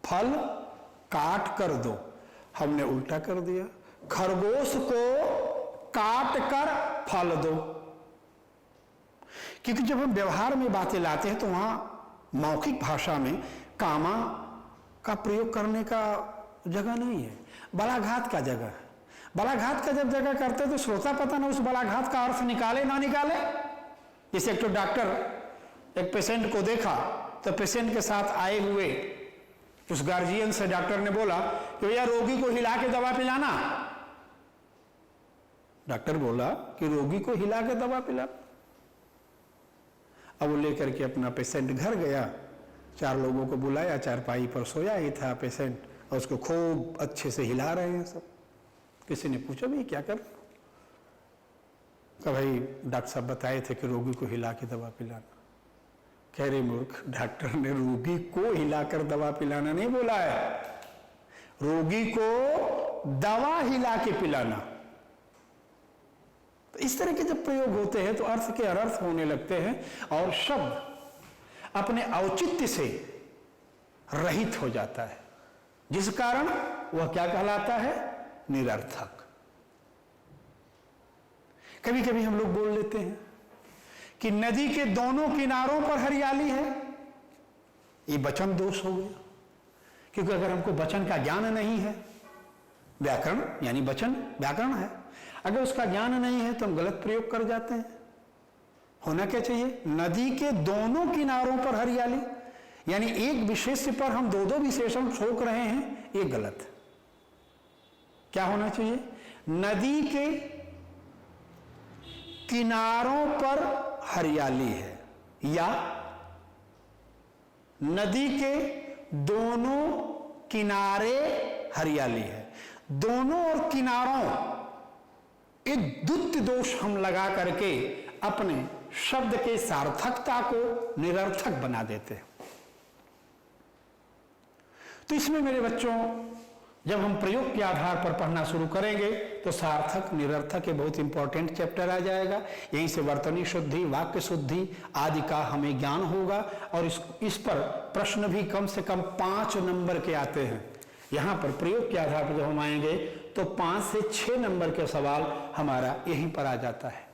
फल काट कर दो। हमने उल्टा कर दिया, खरगोश को काट कर फल दो। क्योंकि जब हम व्यवहार में बातें लाते हैं तो वहां मौखिक भाषा में कामा का प्रयोग करने का जगह नहीं है, बलाघात का जगह है। बलाघात का जब जगह करते तो श्रोता पता ना उस बलाघात का अर्थ निकाले ना निकाले। जैसे एक तो डॉक्टर एक पेशेंट को देखा तो पेशेंट के साथ आए हुए उस गार्जियन से डॉक्टर ने बोला कि भैया रोगी को हिला के दवा पिलाना। डॉक्टर बोला कि रोगी को हिला के दवा पिलाना। अब वो लेकर के अपना पेशेंट घर गया, 4 लोगों को बुलाया, चारपाई पर सोया ही था पेशेंट और उसको खूब अच्छे से हिला रहे हैं सब। किसी ने पूछा भाई क्या कर, कहा भाई डॉक्टर साहब बताए थे कि रोगी को हिला के दवा पिलाना। कह रहे मूर्ख, डॉक्टर ने रोगी को हिलाकर दवा पिलाना नहीं बोला है, रोगी को दवा हिला के पिलाना। तो इस तरह के जब प्रयोग होते हैं तो अर्थ के अनर्थ होने लगते हैं और शब्द अपने औचित्य से रहित हो जाता है, जिस कारण वह क्या कहलाता है, निरर्थक। कभी कभी हम लोग बोल लेते हैं कि नदी के दोनों किनारों पर हरियाली है, ये वचन दोष हो गया। क्योंकि अगर हमको वचन का ज्ञान नहीं है, व्याकरण यानी वचन व्याकरण है, अगर उसका ज्ञान नहीं है तो हम गलत प्रयोग कर जाते हैं। होना क्या चाहिए, नदी के दोनों किनारों पर हरियाली, यानी एक विशेष्य पर हम दो दो विशेषण ठोक रहे हैं, ये गलत है। क्या होना चाहिए, नदी के किनारों पर हरियाली है या नदी के दोनों किनारे हरियाली है। दोनों और किनारों एक द्वुत्य दोष हम लगा करके अपने शब्द के सार्थकता को निरर्थक बना देते हैं। तो इसमें मेरे बच्चों जब हम प्रयोग के आधार पर पढ़ना शुरू करेंगे तो सार्थक निरर्थक ये बहुत इंपॉर्टेंट चैप्टर आ जाएगा। यहीं से वर्तनी शुद्धि, वाक्य शुद्धि आदि का हमें ज्ञान होगा और इस पर प्रश्न भी कम से कम 5 नंबर के आते हैं। यहां पर प्रयोग के आधार पर जब हम आएंगे तो 5 से 6 नंबर के सवाल हमारा यहीं पर आ जाता है।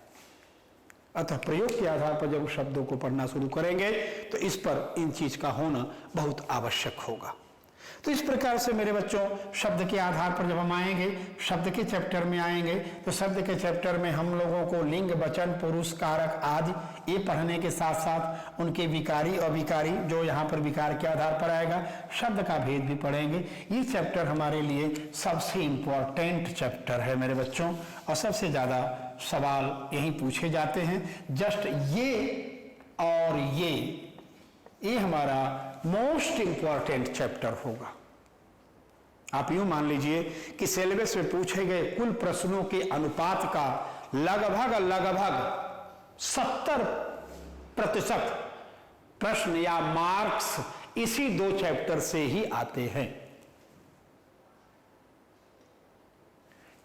अतः प्रयोग के आधार पर जब शब्दों को पढ़ना शुरू करेंगे तो इस पर इन चीज का होना बहुत आवश्यक होगा। तो इस प्रकार से मेरे बच्चों शब्द के आधार पर जब हम आएंगे, शब्द के चैप्टर में आएंगे तो शब्द के चैप्टर में हम लोगों को लिंग, वचन, पुरुष, कारक आदि ये पढ़ने के साथ साथ उनके विकारी अविकारी, जो यहाँ पर विकार के आधार पर आएगा, शब्द का भेद भी पढ़ेंगे। ये चैप्टर हमारे लिए सबसे इंपॉर्टेंट चैप्टर है मेरे बच्चों और सबसे ज्यादा सवाल यही पूछे जाते हैं। जस्ट ये और ये हमारा मोस्ट इंपॉर्टेंट चैप्टर होगा। आप यूं मान लीजिए कि सिलेबस में पूछे गए कुल प्रश्नों के अनुपात का लगभग 70% प्रश्न या मार्क्स इसी 2 चैप्टर से ही आते हैं।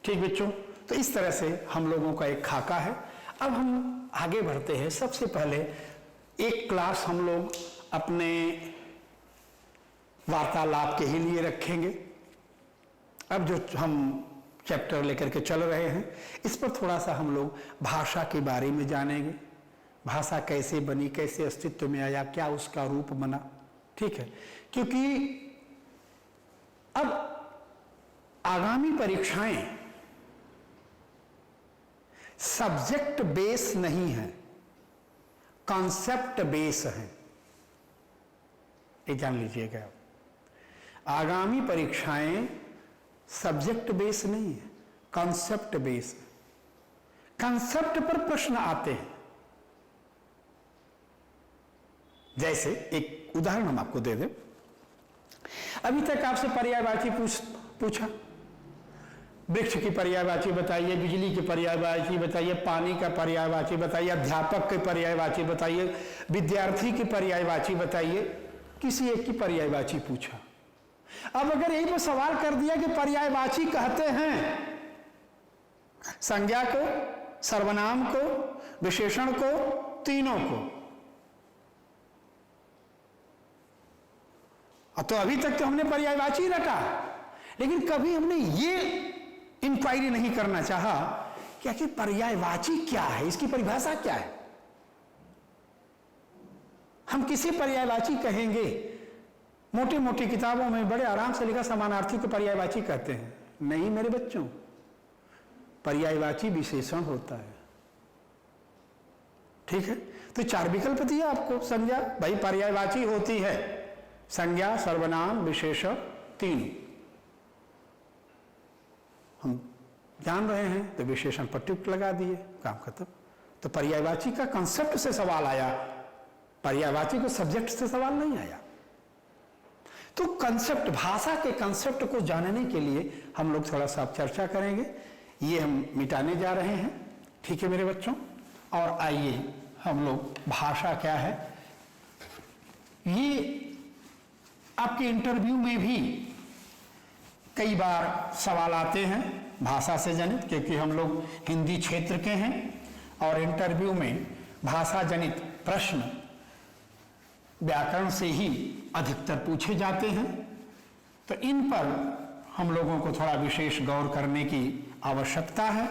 ठीक बच्चों, तो इस तरह से हम लोगों का एक खाका है। अब हम आगे बढ़ते हैं। सबसे पहले एक क्लास हम लोग अपने वार्तालाप के ही लिए रखेंगे। अब जो हम चैप्टर लेकर के चल रहे हैं इस पर थोड़ा सा हम लोग भाषा के बारे में जानेंगे। भाषा कैसे बनी, कैसे अस्तित्व में आया, क्या उसका रूप बना। ठीक है, क्योंकि अब आगामी परीक्षाएं सब्जेक्ट बेस नहीं है, कॉन्सेप्ट बेस है। ये जान लीजिएगा, आगामी परीक्षाएं सब्जेक्ट बेस नहीं है, कॉन्सेप्ट बेस है। कॉन्सेप्ट पर प्रश्न आते हैं। जैसे एक उदाहरण हम आपको दे दें। अभी तक आपसे पर्यायवाची पूछा, वृक्ष की पर्यायवाची बताइए, बिजली की पर्यायवाची बताइए, पानी का पर्यायवाची बताइए, अध्यापक की पर्यायवाची बताइए, विद्यार्थी की पर्यायवाची बताइए। किसी एक की पर्यायवाची पूछा, अब अगर यही पर सवाल कर दिया कि पर्यायवाची कहते हैं संज्ञा को, सर्वनाम को, विशेषण को, तीनों को, तो अभी तक तो हमने पर्यायवाची रटा, लेकिन कभी हमने ये इंक्वायरी नहीं करना चाहा कि आखिर पर्यायवाची क्या है, इसकी परिभाषा क्या है। हम किसी पर्यायवाची कहेंगे, मोटी मोटी किताबों में बड़े आराम से लिखा समानार्थी को पर्यायवाची कहते हैं। नहीं मेरे बच्चों, पर्यायवाची विशेषण होता है। ठीक है, तो 4 विकल्प दिए आपको। संज्ञा, भाई पर्यायवाची होती है संज्ञा, सर्वनाम, विशेषण, 3 हम जान रहे हैं, तो विशेषण पर टिक लगा दिए, काम खत्म। तो पर्यायवाची का कंसेप्ट से सवाल आया, पर्यायवाची को सब्जेक्ट से सवाल नहीं आया। तो कंसेप्ट, भाषा के कंसेप्ट को जानने के लिए हम लोग थोड़ा सा चर्चा करेंगे, ये हम मिटाने जा रहे हैं। ठीक है मेरे बच्चों, और आइए हम लोग भाषा क्या है, ये आपके इंटरव्यू में भी कई बार सवाल आते हैं भाषा से जनित, क्योंकि हम लोग हिंदी क्षेत्र के हैं और इंटरव्यू में भाषा जनित प्रश्न व्याकरण से ही अधिकतर पूछे जाते हैं। तो इन पर हम लोगों को थोड़ा विशेष गौर करने की आवश्यकता है।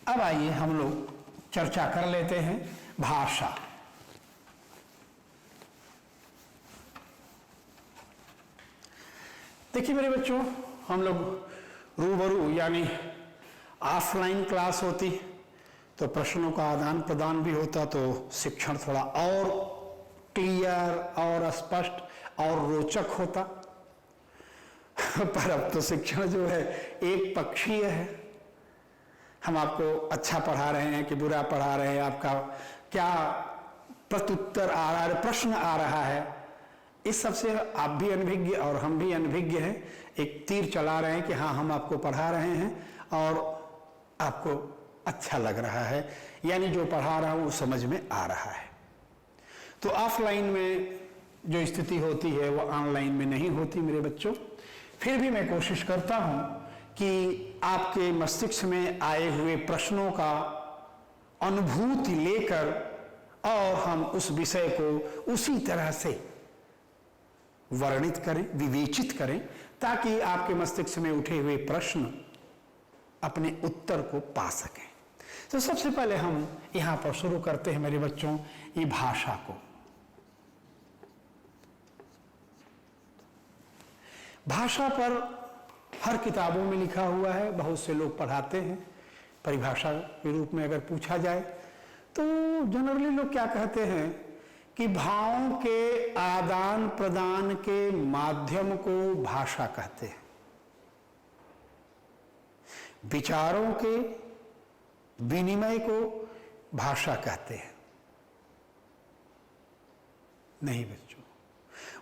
अब आइए हम लोग चर्चा कर लेते हैं भाषा। देखिए मेरे बच्चों, हम लोग रूबरू यानी ऑफलाइन क्लास होती तो प्रश्नों का आदान प्रदान भी होता, तो शिक्षण थोड़ा और क्लियर और स्पष्ट और रोचक होता। पर अब तो शिक्षण जो है एक पक्षीय है। हम आपको अच्छा पढ़ा रहे हैं कि बुरा पढ़ा रहे हैं, आपका क्या प्रत्युत्तर आ रहा है, प्रश्न आ रहा है, इस सबसे आप भी अनभिज्ञ और हम भी अनभिज्ञ हैं। एक तीर चला रहे हैं कि हाँ हम आपको पढ़ा रहे हैं और आपको अच्छा लग रहा है, यानी जो पढ़ा रहा हूं वो समझ में आ रहा है। तो ऑफलाइन में जो स्थिति होती है वो ऑनलाइन में नहीं होती मेरे बच्चों। फिर भी मैं कोशिश करता हूं कि आपके मस्तिष्क में आए हुए प्रश्नों का अनुभूति लेकर और हम उस विषय को उसी तरह से वर्णित करें, विवेचित करें, ताकि आपके मस्तिष्क में उठे हुए प्रश्न अपने उत्तर को पा सकें। तो सबसे पहले हम यहां पर शुरू करते हैं मेरे बच्चों ये भाषा को। भाषा पर हर किताबों में लिखा हुआ है, बहुत से लोग पढ़ाते हैं। परिभाषा के रूप में अगर पूछा जाए तो जनरली लोग क्या कहते हैं कि भावों के आदान प्रदान के माध्यम को भाषा कहते हैं, विचारों के विनिमय को भाषा कहते हैं। नहीं बच्चों,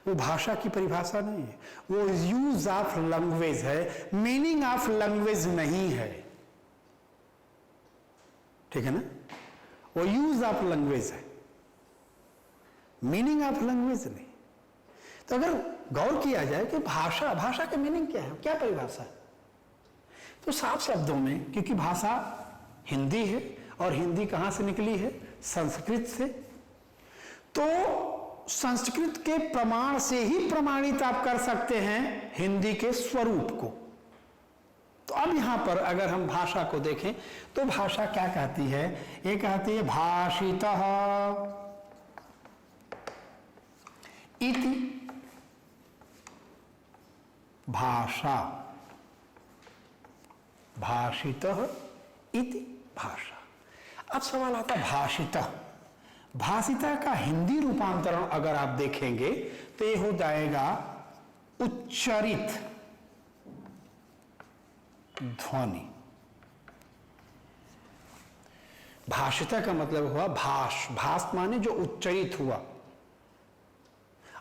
वो भाषा की परिभाषा नहीं है, वो यूज ऑफ लैंग्वेज है, मीनिंग ऑफ लैंग्वेज नहीं है। ठीक है ना, वो यूज ऑफ लैंग्वेज है, मीनिंग ऑफ लैंग्वेज नहीं। तो अगर गौर किया जाए कि भाषा, भाषा का मीनिंग क्या है, क्या परिभाषा है, तो साफ शब्दों में, क्योंकि भाषा हिंदी है और हिंदी कहां से निकली है, संस्कृत से, तो संस्कृत के प्रमाण से ही प्रमाणित आप कर सकते हैं हिंदी के स्वरूप को। तो अब यहां पर अगर हम भाषा को देखें तो भाषा क्या कहती है, ये कहती है भाषितः इति भाषा, भाषितः इति भाषा। अब सवाल आता है भाषितः, भाषिता का हिंदी रूपांतरण अगर आप देखेंगे तो ये हो जाएगा उच्चरित ध्वनि। भाषिता का मतलब हुआ भाष, भाष माने जो उच्चरित हुआ।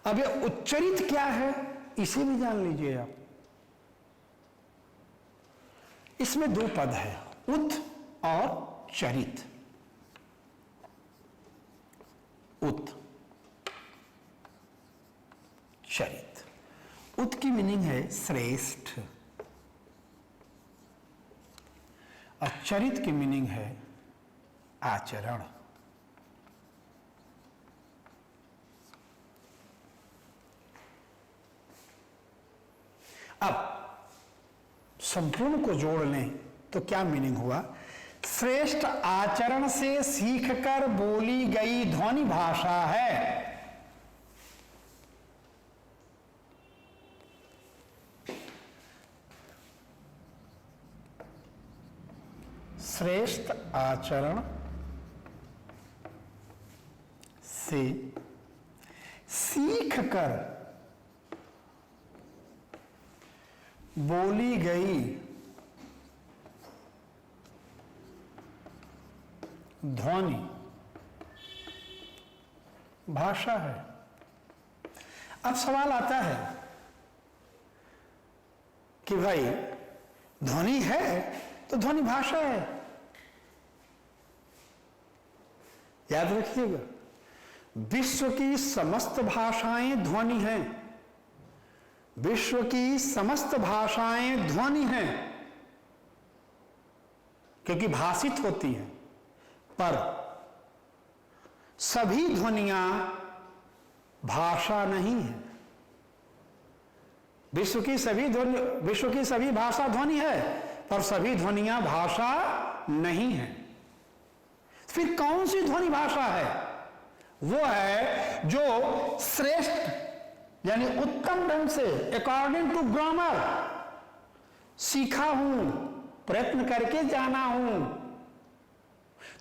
अब ये उच्चरित क्या है इसे भी जान लीजिए आप। इसमें 2 पद है, उत और चरित। उत चरित, उत की मीनिंग है श्रेष्ठ और चरित की मीनिंग है आचरण। अब संपूर्ण को जोड़ लें तो क्या मीनिंग हुआ? श्रेष्ठ आचरण से सीखकर बोली गई ध्वनि भाषा है। श्रेष्ठ आचरण से सीखकर बोली गई ध्वनि भाषा है। अब सवाल आता है कि भाई ध्वनि है तो ध्वनि भाषा है। याद रखिएगा, विश्व की समस्त भाषाएं ध्वनि हैं। विश्व की समस्त भाषाएं ध्वनि हैं क्योंकि भाषित होती हैं, पर सभी ध्वनियां भाषा नहीं है। विश्व की सभी भाषा ध्वनि है, पर सभी ध्वनियां भाषा नहीं है। फिर कौन सी ध्वनि भाषा है? वो है जो श्रेष्ठ यानी उत्तम ढंग से अकॉर्डिंग टू ग्रामर सीखा हूं, प्रयत्न करके जाना हूं,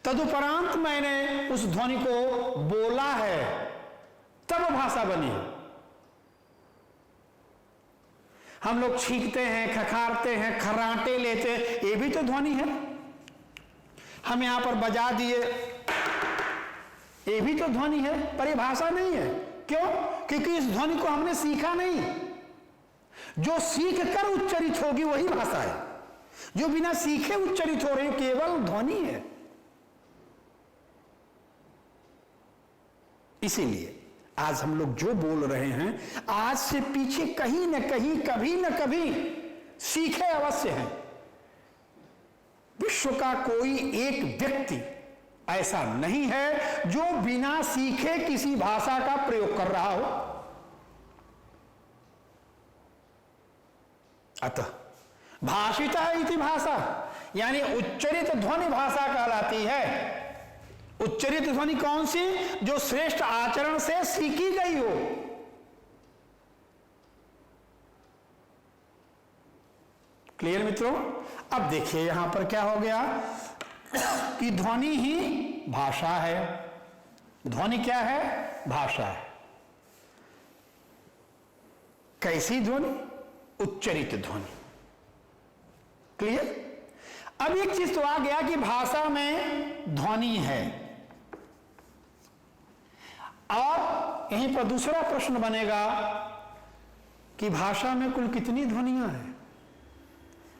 तदुपरांत मैंने उस ध्वनि को बोला है, तब भाषा बनी है। हम लोग छींकते हैं, खखारते हैं, खर्राटे लेते हैं, ये भी तो ध्वनि है। हम यहां पर बजा दिए, ये भी तो ध्वनि है, पर ये भाषा नहीं है। क्यों? क्योंकि इस ध्वनि को हमने सीखा नहीं। जो सीख कर उच्चरित होगी वही भाषा है, जो बिना सीखे उच्चरित हो रही केवल ध्वनि है। इसीलिए आज हम लोग जो बोल रहे हैं, आज से पीछे कहीं न कहीं कभी न कभी सीखे अवश्य हैं। विश्व का कोई एक व्यक्ति ऐसा नहीं है जो बिना सीखे किसी भाषा का प्रयोग कर रहा हो। अतः भाषिता इति भाषा यानी उच्चरित ध्वनि भाषा कहलाती है। उच्चरित ध्वनि कौन सी? जो श्रेष्ठ आचरण से सीखी गई हो। क्लियर मित्रों? अब देखिए यहां पर क्या हो गया कि ध्वनि ही भाषा है। ध्वनि क्या है? भाषा है। कैसी ध्वनि? उच्चरित ध्वनि। क्लियर? अब एक चीज तो आ गया कि भाषा में ध्वनि है, और यहीं पर दूसरा प्रश्न बनेगा कि भाषा में कुल कितनी ध्वनियां हैं।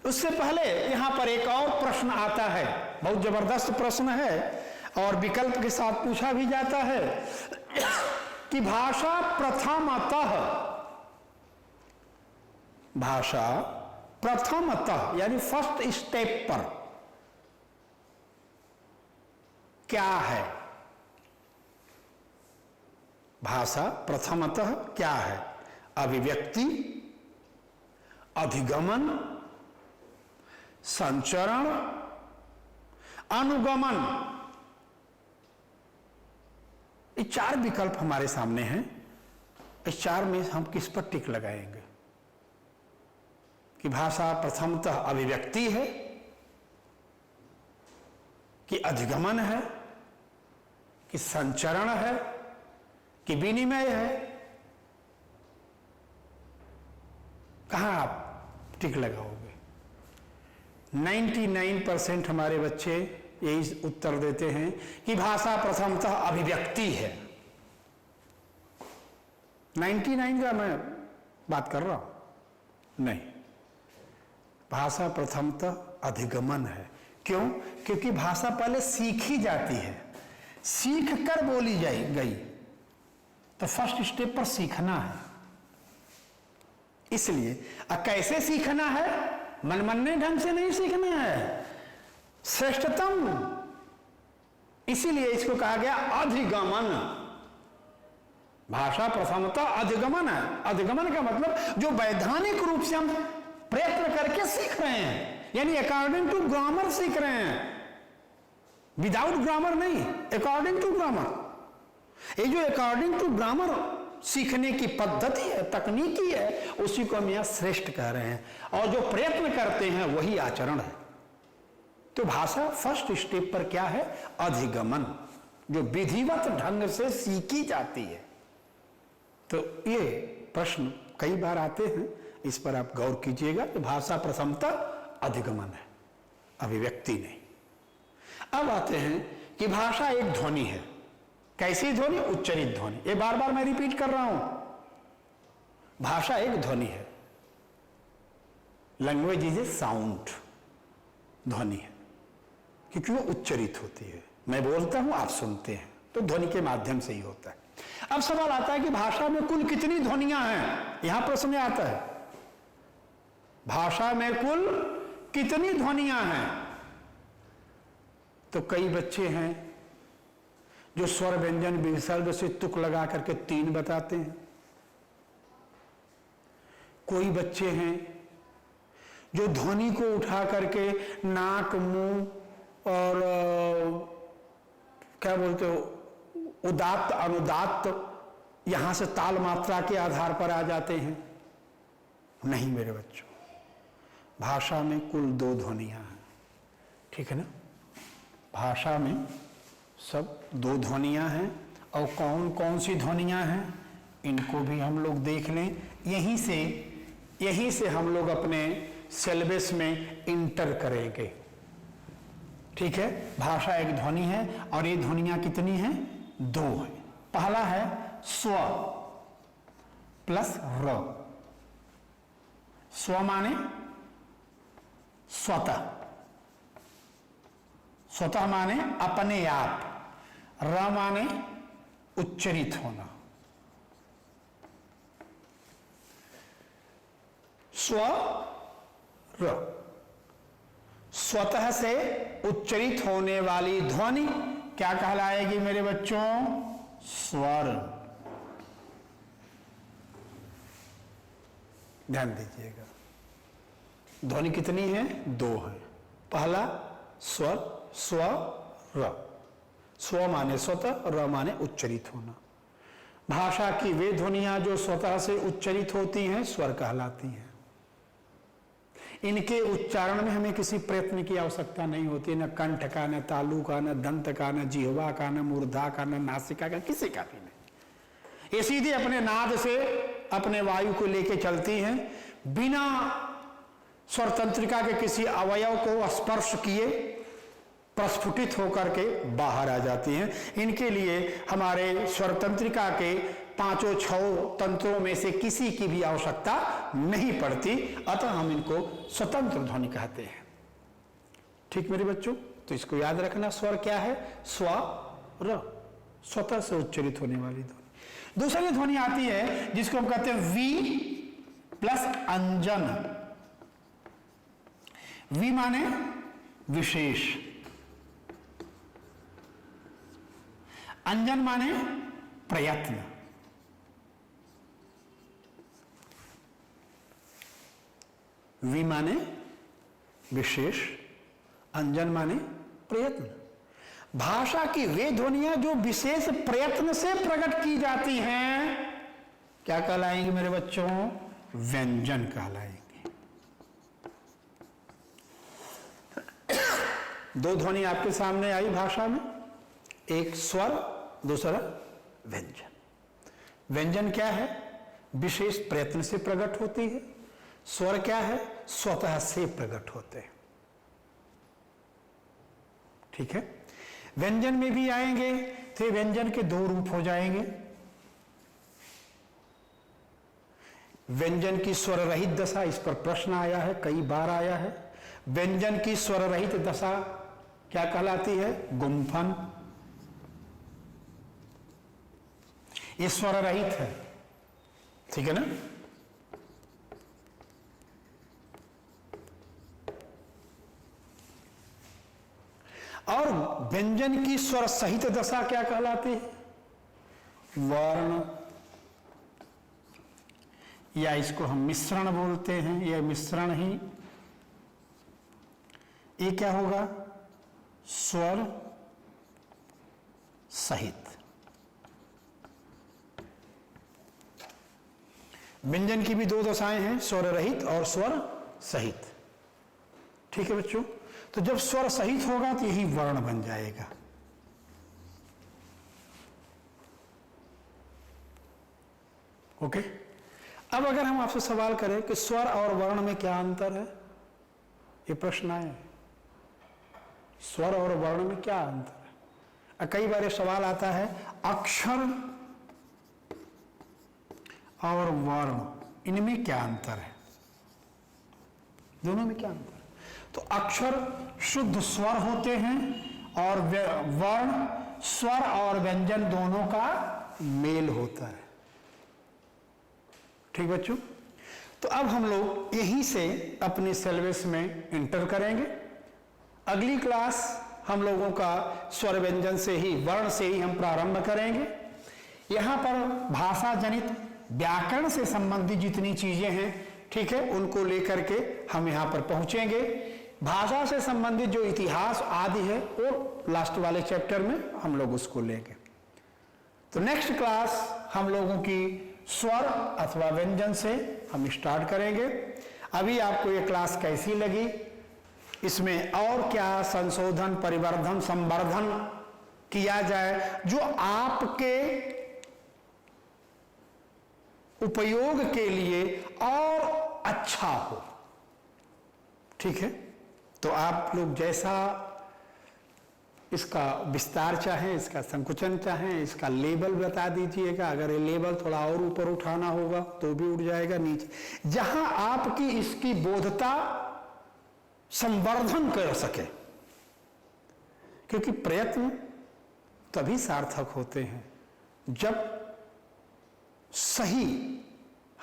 उससे पहले यहां पर एक और प्रश्न आता है, बहुत जबरदस्त प्रश्न है और विकल्प के साथ पूछा भी जाता है कि भाषा प्रथमतः यानी फर्स्ट स्टेप पर क्या है? भाषा प्रथमतः क्या है? अभिव्यक्ति, अधिगमन, संचरण, अनुगमन। ये चार विकल्प हमारे सामने हैं। इस चार में हम किस पर टिक लगाएंगे कि भाषा प्रथमतः अभिव्यक्ति है, कि अधिगमन है, कि संचरण है, कि विनिमय है? कहां आप टिक लगाओगे? 99% हमारे बच्चे यही उत्तर देते हैं कि भाषा प्रथमतः अभिव्यक्ति है। 99 का मैं बात कर रहा हूं नहीं, भाषा प्रथमतः अधिगमन है। क्यों? क्योंकि भाषा पहले सीखी जाती है, सीख कर बोली गई, तो फर्स्ट स्टेप पर सीखना है। इसलिए कैसे सीखना है? मनमन्ने ढंग से नहीं सीखना है, श्रेष्ठतम। इसीलिए इसको कहा गया अधिगमन। भाषा प्रथमतः अधिगमन है। अधिगमन का मतलब जो वैधानिक रूप से हम प्रयत्न करके सीख रहे हैं, यानी अकॉर्डिंग टू ग्रामर सीख रहे हैं, विदाउट ग्रामर नहीं, अकॉर्डिंग टू ग्रामर। ये जो अकॉर्डिंग टू ग्रामर सीखने की पद्धति है, तकनीकी है, उसी को हम यहां श्रेष्ठ कह रहे हैं। और जो प्रयत्न करते हैं वही आचरण है। तो भाषा फर्स्ट स्टेप पर क्या है? अधिगमन, जो विधिवत ढंग से सीखी जाती है। तो ये प्रश्न कई बार आते हैं, इस पर आप गौर कीजिएगा कि भाषा प्रथमतः अधिगमन है, अभिव्यक्ति नहीं। अब आते हैं कि भाषा एक ध्वनि है। कैसी ध्वनि? उच्चरित ध्वनि। ये बार बार मैं रिपीट कर रहा हूं, भाषा एक ध्वनि है। लैंग्वेज इज ए साउंड, ध्वनि है, क्योंकि वो उच्चरित होती है। मैं बोलता हूं, आप सुनते हैं, तो ध्वनि के माध्यम से ही होता है। अब सवाल आता है कि भाषा में कुल कितनी ध्वनियां हैं? यहां प्रश्न आता है, भाषा में कुल कितनी ध्वनियां हैं? तो कई बच्चे हैं जो स्वर व्यंजन विसर्ग से तुक लगा करके 3 बताते हैं। कोई बच्चे हैं जो ध्वनि को उठा करके नाक, मुंह और क्या बोलते हो, उदात्त अनुदात्त, यहां से ताल मात्रा के आधार पर आ जाते हैं। नहीं मेरे बच्चों, भाषा में कुल 2 ध्वनियां हैं, ठीक है ना? भाषा में सब 2 ध्वनियां हैं। और कौन कौन सी ध्वनियां हैं, इनको भी हम लोग देख लें। यहीं से हम लोग अपने सिलेबस में इंटर करेंगे, ठीक है? भाषा एक ध्वनि है और ये ध्वनियां कितनी हैं? 2 हैं। पहला है स्व प्लस र। स्व माने स्वतः, स्वतः माने अपने आप, र माने उच्चरित होना। स्व र, स्वतः से उच्चरित होने वाली ध्वनि क्या कहलाएगी मेरे बच्चों? स्वर। ध्यान दीजिएगा, ध्वनि कितनी है? 2 है। पहला स्वर, स्व र। स्व माने स्वतः, र माने उच्चरित होना। भाषा की वे ध्वनियां जो स्वतः से उच्चरित होती हैं स्वर कहलाती हैं। इनके उच्चारण में हमें किसी प्रयत्न की आवश्यकता नहीं होती, न कंठ का, न तालु का, न दंत का, न जिह्वा का, न मूर्धा का, न नासिका का, किसी का भी नहीं। ये सीधे अपने नाद से अपने वायु को लेके चलती हैं, बिना स्वरतंत्रिका के किसी अवयव को स्पर्श किए प्रस्फुटित होकर के बाहर आ जाती हैं। इनके लिए हमारे स्वरतंत्रिका के 5-6 तंत्रों में से किसी की भी आवश्यकता नहीं पड़ती, अतः हम इनको स्वतंत्र ध्वनि कहते हैं। ठीक मेरे बच्चों, तो इसको याद रखना, स्वर क्या है? स्व र, स्वतः से उच्चरित होने वाली ध्वनि। दूसरी ध्वनि आती है जिसको हम कहते हैं वी प्लस अंजन। वी माने विशेष, अंजन माने प्रयत्न। वी माने विशेष, अंजन माने प्रयत्न। भाषा की वे ध्वनियां जो विशेष प्रयत्न से प्रकट की जाती हैं क्या कहलाएंगी मेरे बच्चों? व्यंजन कहलाएंगे। 2 ध्वनि आपके सामने आई भाषा में, एक स्वर, दूसरा व्यंजन। व्यंजन क्या है? विशेष प्रयत्न से प्रकट होती है। स्वर क्या है? स्वतः से प्रकट होते हैं। ठीक है? व्यंजन में भी आएंगे तो व्यंजन के 2 रूप हो जाएंगे। व्यंजन की स्वर रहित दशा, इस पर प्रश्न आया है, कई बार आया है। व्यंजन की स्वर रहित दशा क्या कहलाती है? गुंफन। ये स्वर रहित है, ठीक है ना? व्यंजन की स्वर सहित दशा क्या कहलाती है? वर्ण, या इसको हम मिश्रण बोलते हैं, यह मिश्रण ही, ये क्या होगा? स्वर सहित। व्यंजन की भी दो दशाएं हैं, स्वर रहित और स्वर सहित। ठीक है बच्चों, तो जब स्वर सहित होगा तो यही वर्ण बन जाएगा। ओके, अब अगर हम आपसे सवाल करें कि स्वर और वर्ण में क्या अंतर है, ये प्रश्न आए, स्वर और वर्ण में क्या अंतर है? कई बार ये सवाल आता है अक्षर और वर्ण, इनमें क्या अंतर है, दोनों में क्या अंतर है? तो अक्षर शुद्ध स्वर होते हैं और वर्ण स्वर और व्यंजन दोनों का मेल होता है। ठीक बच्चों, तो अब हम लोग यहीं से अपने सिलेबस में इंटर करेंगे। अगली क्लास हम लोगों का स्वर व्यंजन से ही, वर्ण से ही हम प्रारंभ करेंगे। यहां पर भाषा जनित व्याकरण से संबंधित जितनी चीजें हैं, ठीक है, उनको लेकर के हम यहां पर पहुंचेंगे। भाषा से संबंधित जो इतिहास आदि है वो लास्ट वाले चैप्टर में हम लोग उसको लेंगे। तो नेक्स्ट क्लास हम लोगों की स्वर अथवा व्यंजन से हम स्टार्ट करेंगे। अभी आपको ये क्लास कैसी लगी, इसमें और क्या संशोधन, परिवर्धन, संवर्धन किया जाए जो आपके उपयोग के लिए और अच्छा हो, ठीक है, तो आप लोग जैसा इसका विस्तार चाहें, इसका संकुचन चाहें, इसका लेवल बता दीजिएगा। अगर ये लेवल थोड़ा और ऊपर उठाना होगा तो भी उठ जाएगा, नीचे जहां आपकी इसकी बोधता संवर्धन कर सके, क्योंकि प्रयत्न तभी सार्थक होते हैं जब सही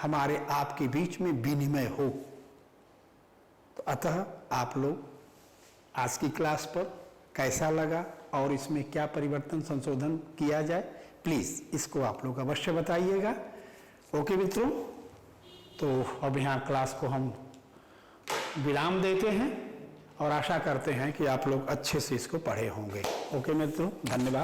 हमारे आपके बीच में विनिमय हो। तो अतः आप लोग आज की क्लास पर कैसा लगा और इसमें क्या परिवर्तन संशोधन किया जाए, प्लीज इसको आप लोग अवश्य बताइएगा। ओके मित्रों, तो अब यहाँ क्लास को हम विराम देते हैं और आशा करते हैं कि आप लोग अच्छे से इसको पढ़े होंगे। ओके मित्रों, धन्यवाद।